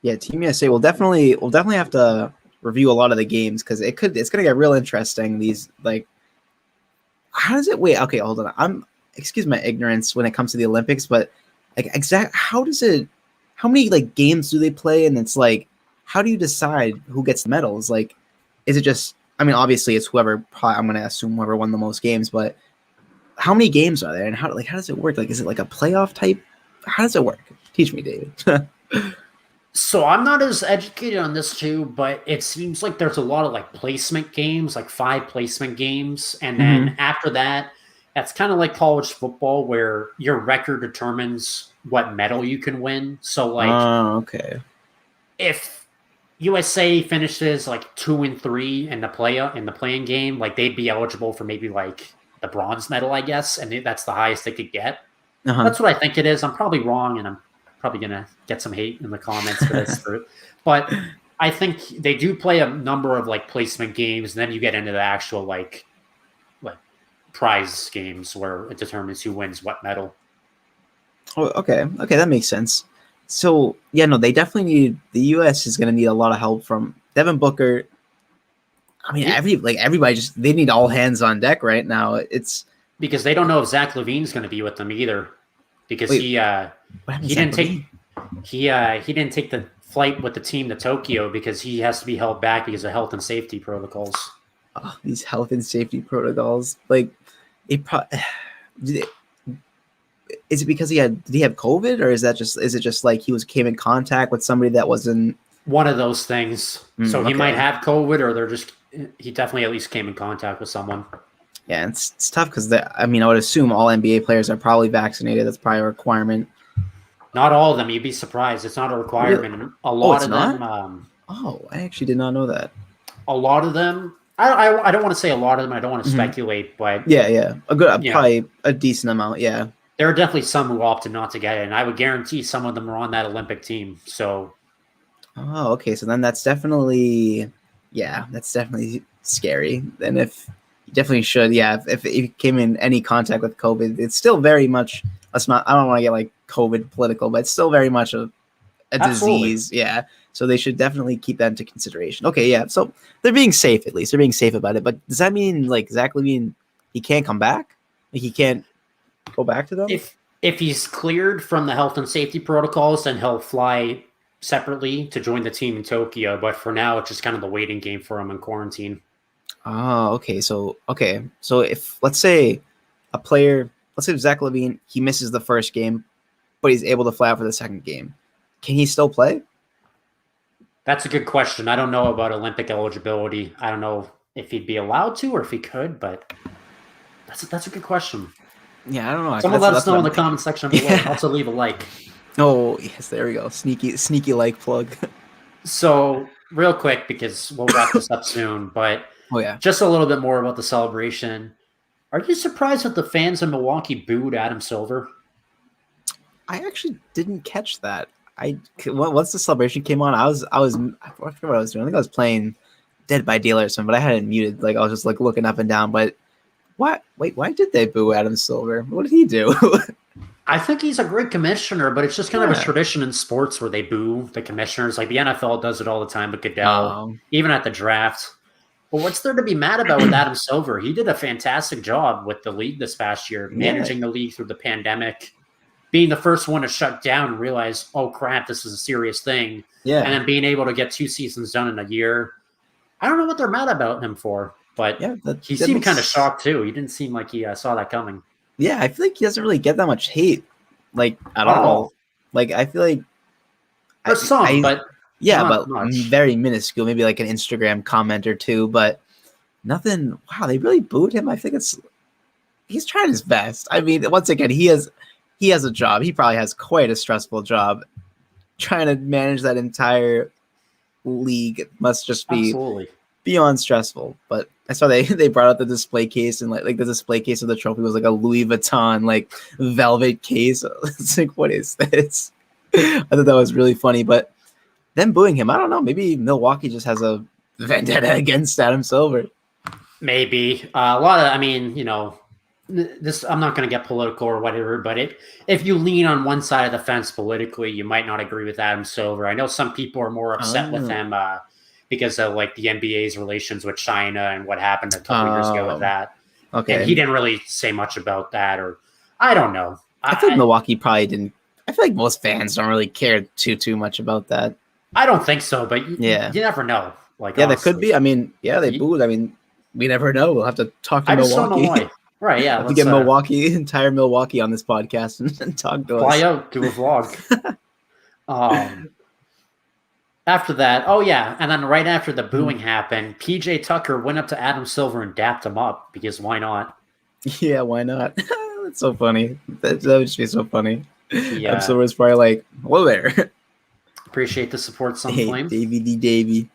Yeah, Team USA will definitely have to review a lot of the games because it's going to get real interesting. These how does it? Wait, okay, hold on. Excuse my ignorance when it comes to the Olympics, but how many like games do they play? And it's like, how do you decide who gets the medals? Like, is it just? I mean, obviously it's whoever. I'm going to assume whoever won the most games, but how many games are there, and how does it work? Like, is it like a playoff type? How does it work? Teach me, David. So I'm not as educated on this too, but it seems like there's a lot of like placement games, like 5 placement games, and then after that, that's kind of like college football where your record determines what medal you can win. So like, if USA finishes like 2 and 3 in the playing game, like they'd be eligible for maybe like the bronze medal, I guess, and that's the highest they could get. That's what I think it is. I'm probably wrong, and I'm probably gonna get some hate in the comments for this, but I think they do play a number of like placement games, and then you get into the actual like prize games where it determines who wins what medal. Oh, okay, that makes sense. So yeah, no, they definitely need the U.S. is gonna need a lot of help from Devin Booker. I mean, everybody they need all hands on deck right now. It's because they don't know if Zach LaVine's going to be with them either, because he didn't take the flight with the team to Tokyo because he has to be held back because of health and safety protocols. Oh, these health and safety protocols, like is it because did he have COVID, or is it just like he came in contact with somebody that wasn't one of those things? So he might have COVID, or he definitely at least came in contact with someone. Yeah, it's tough because I would assume all NBA players are probably vaccinated. That's probably a requirement. Not all of them. You'd be surprised. It's not a requirement. Really? A lot of them. I actually did not know that. A lot of them. I don't want to say a lot of them. I don't want to speculate, but yeah, probably a decent amount. Yeah, there are definitely some who opted not to get it, and I would guarantee some of them are on that Olympic team. So. Oh, okay. So then that's definitely scary. And if you definitely should, if you came in any contact with COVID, it's still very much. I don't want to get like COVID political, but it's still very much a disease. Yeah. So they should definitely keep that into consideration. Okay. Yeah. So they're being safe, at least they're being safe about it. But does that mean like Zach LaVine, he can't come back? Like he can't go back to them? If he's cleared from the health and safety protocols, then he'll fly separately to join the team in Tokyo, but for now it's just kind of the waiting game for him in quarantine. Oh, okay. So if let's say Zach LaVine, he misses the first game, but he's able to fly out for the second game, can he still play? That's a good question. I don't know about Olympic eligibility. I don't know if he'd be allowed to or if he could, but that's a good question. Yeah, I don't know. Someone let us know in the comment section below. Yeah. Also leave a like. Oh, yes, there we go. Sneaky like plug. So, real quick, because we'll wrap this up soon, but just a little bit more about the celebration. Are you surprised that the fans in Milwaukee booed Adam Silver? I actually didn't catch that. Once the celebration came on, I forgot what I was doing. I think I was playing Dead by Daylight or something, but I had it muted. Like I was just like looking up and down. But what? Wait, why did they boo Adam Silver? What did he do? I think he's a great commissioner, but it's just kind of a tradition in sports where they boo the commissioners. Like the NFL does it all the time with Goodell, even at the draft. But what's there to be mad about with Adam Silver? He did a fantastic job with the league this past year, managing the league through the pandemic, being the first one to shut down and realize, oh crap, this is a serious thing. Yeah. And then being able to get 2 seasons done in a year. I don't know what they're mad about him for, but he seemed kind of shocked too. He didn't seem like he saw that coming. Yeah, I feel like he doesn't really get that much hate, like at all. Like I feel like There's some, but not much. Very minuscule. Maybe like an Instagram comment or two, but nothing. Wow, they really booed him. I think he's trying his best. I mean, once again, he has a job. He probably has quite a stressful job. Trying to manage that entire league must just be absolutely beyond stressful. But I saw they brought out the display case, and like the display case of the trophy was like a Louis Vuitton like velvet case. It's like, what is this? I thought that was really funny. But them booing him, I don't know. Maybe Milwaukee just has a vendetta against Adam Silver. Maybe a lot of. I mean, this. I'm not going to get political or whatever, but if you lean on one side of the fence politically, you might not agree with Adam Silver. I know some people are more upset with him because of like the NBA's relations with China and what happened a couple years ago with that. Okay, and he didn't really say much about that, or I don't know. I think Milwaukee probably didn't. I feel like most fans don't really care too much about that. I don't think so, but you never know. Like, yeah, honestly. That could be. I mean, yeah, they booed. I mean, we never know. We'll have to talk to Milwaukee. I just don't know why. Right, yeah. Have to get entire Milwaukee on this podcast and talk to us. Fly out, do a vlog. After that, and then right after the booing happened, PJ Tucker went up to Adam Silver and dapped him up because why not? Yeah, why not? That's so funny. That would just be so funny. Yeah. Adam Silver was probably like, hello there. Appreciate the support, some flame. Davey.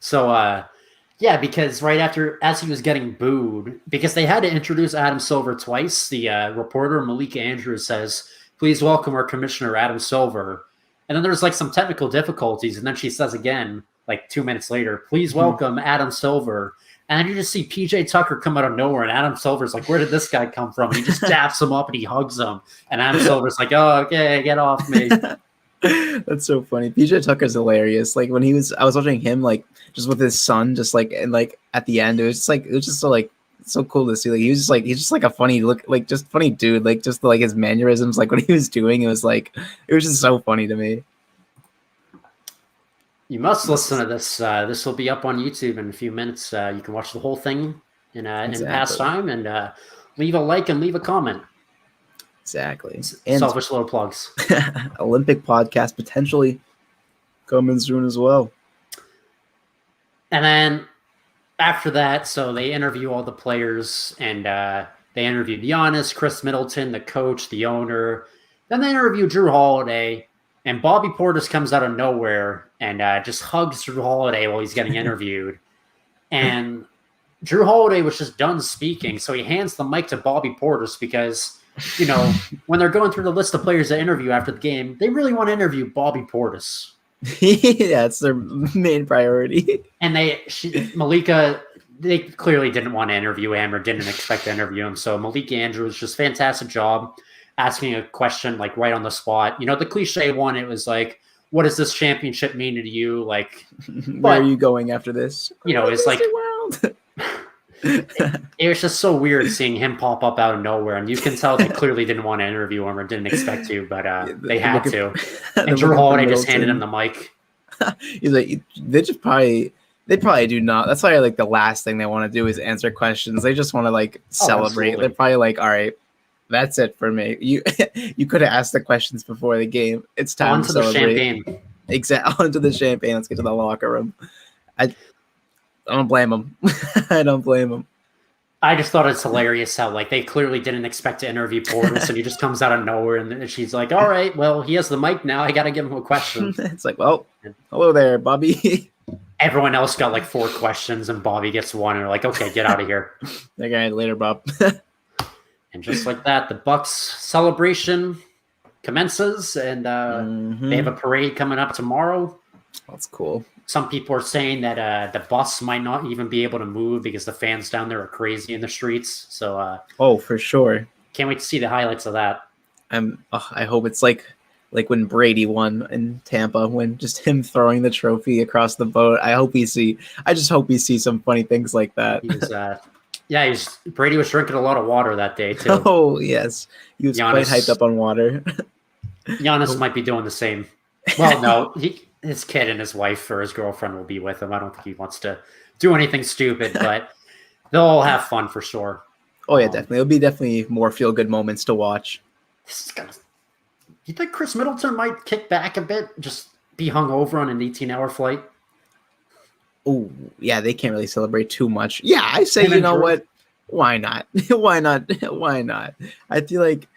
So, because right after, as he was getting booed, because they had to introduce Adam Silver twice, the reporter, Malika Andrews, says, please welcome our commissioner, Adam Silver. And then there's like some technical difficulties. And then she says again, like 2 minutes later, please welcome Adam Silver. And then you just see PJ Tucker come out of nowhere. And Adam Silver's like, where did this guy come from? And he just daps him up and he hugs him. And Adam Silver's like, oh, okay, get off me. That's so funny. PJ Tucker's hilarious. Like when I was watching him like just with his son, just like and like at the end, it was just so like so cool to see. Like he's just like a funny look, like just funny dude. Like just like his mannerisms, like what he was doing, it was just so funny to me. You must listen to this. This will be up on YouTube in a few minutes. You can watch the whole thing in past time and leave a like and leave a comment. Exactly. And selfish little plugs. Olympic podcast potentially coming soon as well. And then after that, so they interview all the players and they interviewed Giannis, Chris Middleton, the coach, the owner. Then they interview Drew Holiday, and Bobby Portis comes out of nowhere and just hugs Drew Holiday while he's getting interviewed. And Drew Holiday was just done speaking, so he hands the mic to Bobby Portis because when they're going through the list of players to interview after the game, they really want to interview Bobby Portis. Yeah, it's their main priority. And Malika, they clearly didn't want to interview him or didn't expect to interview him. So Malika Andrews, just fantastic job asking a question like right on the spot. The cliche one, it was like, what does this championship mean to you? Like, where are you going after this? It's like, it was just so weird seeing him pop up out of nowhere, and you can tell they clearly didn't want to interview him or didn't expect to, but they had to. And Drew Holiday just handed him the mic. He's like, they probably do not. That's why like the last thing they want to do is answer questions. They just want to like celebrate. They're probably like, all right, that's it for me. You could have asked the questions before the game. It's time to celebrate. The champagne. Exactly. Onto the champagne. Let's get to the locker room. I don't blame him. I don't blame him. I just thought it's hilarious how like they clearly didn't expect to interview Portis, and he just comes out of nowhere, and she's like, "All right, well, he has the mic now. I got to give him a question." It's like, well, hello there, Bobby. Everyone else got like 4 questions, and Bobby gets 1, and they're like, "Okay, get out of here." Okay, later, Bob. And just like that, the Bucks celebration commences, and they have a parade coming up tomorrow. That's cool. Some people are saying that the bus might not even be able to move because the fans down there are crazy in the streets. So, for sure. Can't wait to see the highlights of that. I hope it's like when Brady won in Tampa, when just him throwing the trophy across the boat. I just hope we see some funny things like that. Brady was drinking a lot of water that day too. Oh yes, he was quite hyped up on water. Giannis might be doing the same. Well, no, his kid and his wife or his girlfriend will be with him. I don't think he wants to do anything stupid, but they'll all have fun for sure. Oh yeah, definitely. It'll be definitely more feel-good moments to watch. You think Chris Middleton might kick back a bit? Just be hung over on an 18-hour flight. Oh, yeah, they can't really celebrate too much. Yeah, I say, you know what? Why not? Why not? Why not? I feel like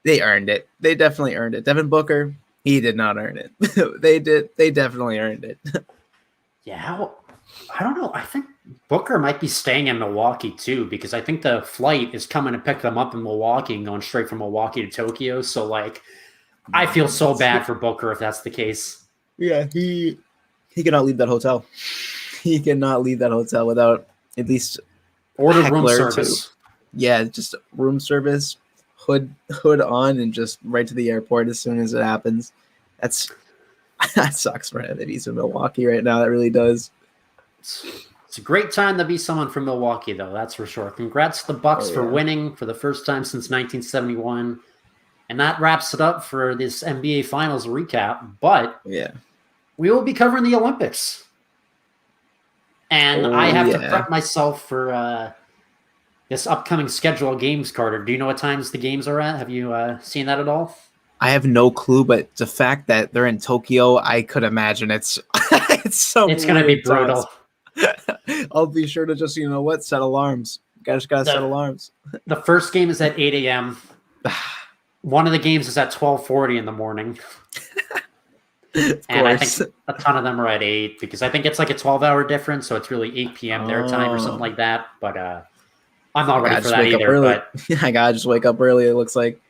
they earned it. They definitely earned it. Devin Booker, he did not earn it. They did. They definitely earned it. Yeah, I don't know. I think Booker might be staying in Milwaukee too, because I think the flight is coming to pick them up in Milwaukee and going straight from Milwaukee to Tokyo. So, like, I feel so bad for Booker if that's the case. Yeah, he cannot leave that hotel. He cannot leave that hotel without at least order room service. Yeah, just room service, hood on, and just right to the airport as soon as it happens. That sucks for him that he's in Milwaukee right now. That really does. It's a great time to be someone from Milwaukee, though. That's for sure. Congrats to the Bucks for winning for the first time since 1971. And that wraps it up for this NBA Finals recap. But we will be covering the Olympics. And I have to prep myself for this upcoming schedule of games, Carter. Do you know what times the games are at? Have you seen that at all? I have no clue, but the fact that they're in Tokyo, I could imagine it's it's going to be brutal. I'll be sure to just, set alarms. Gotta set alarms. The first game is at 8 a.m. One of the games is at 12:40 in the morning. And I think a ton of them are at 8 because I think it's like a 12-hour difference, so it's really 8 p.m. their time or something like that. But I'm not ready for that either. But I gotta just wake up early, it looks like.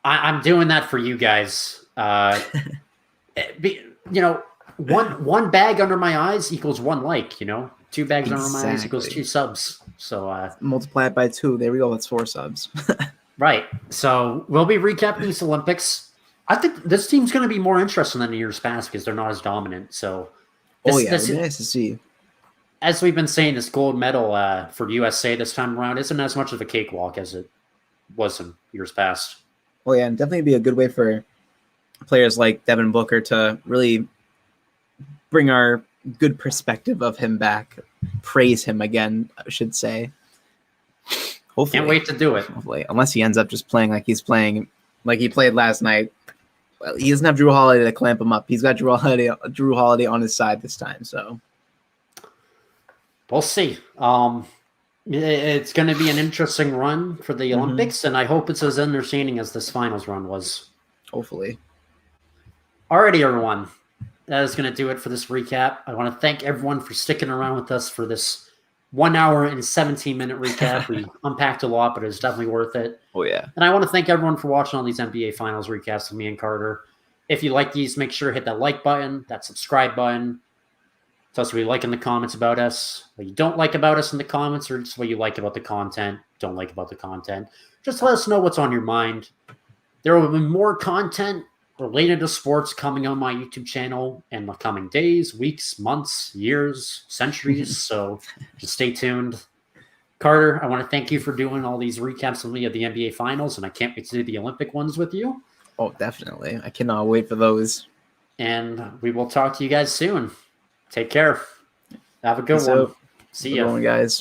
I'm doing that for you guys. One bag under my eyes equals 1 like. 2 bags under my eyes equals 2 subs. So multiply it by 2. There we go. That's 4 subs. Right. So we'll be recapping these Olympics. I think this team's going to be more interesting than the years past because they're not as dominant. So, it's nice to see. As we've been saying, this gold medal for USA this time around isn't as much of a cakewalk as it was in years past. Oh, yeah, and definitely be a good way for players like Devin Booker to really bring our good perspective of him back. Praise him again, I should say. Hopefully. Can't wait to do it. Hopefully. Unless he ends up just playing like he's playing like he played last night. Well, he doesn't have Drew Holiday to clamp him up. He's got Drew Holiday on his side this time, so. We'll see. It's going to be an interesting run for the Olympics, and I hope it's as entertaining as this finals run was. Hopefully. Alrighty, everyone. That is going to do it for this recap. I want to thank everyone for sticking around with us for this 1 hour and 17-minute recap. We unpacked a lot, but it was definitely worth it. Oh, yeah. And I want to thank everyone for watching all these NBA Finals recaps with me and Carter. If you like these, make sure to hit that like button, that subscribe button. Tell us what you like in the comments about us, what you don't like about us in the comments, or just what you like about the content, don't like about the content. Just let us know what's on your mind. There will be more content related to sports coming on my YouTube channel in the coming days, weeks, months, years, centuries. So just stay tuned. Carter, I want to thank you for doing all these recaps with me of the NBA Finals, and I can't wait to do the Olympic ones with you. Oh, definitely. I cannot wait for those. And we will talk to you guys soon. Take care. Have a good one. See ya. Good one, guys.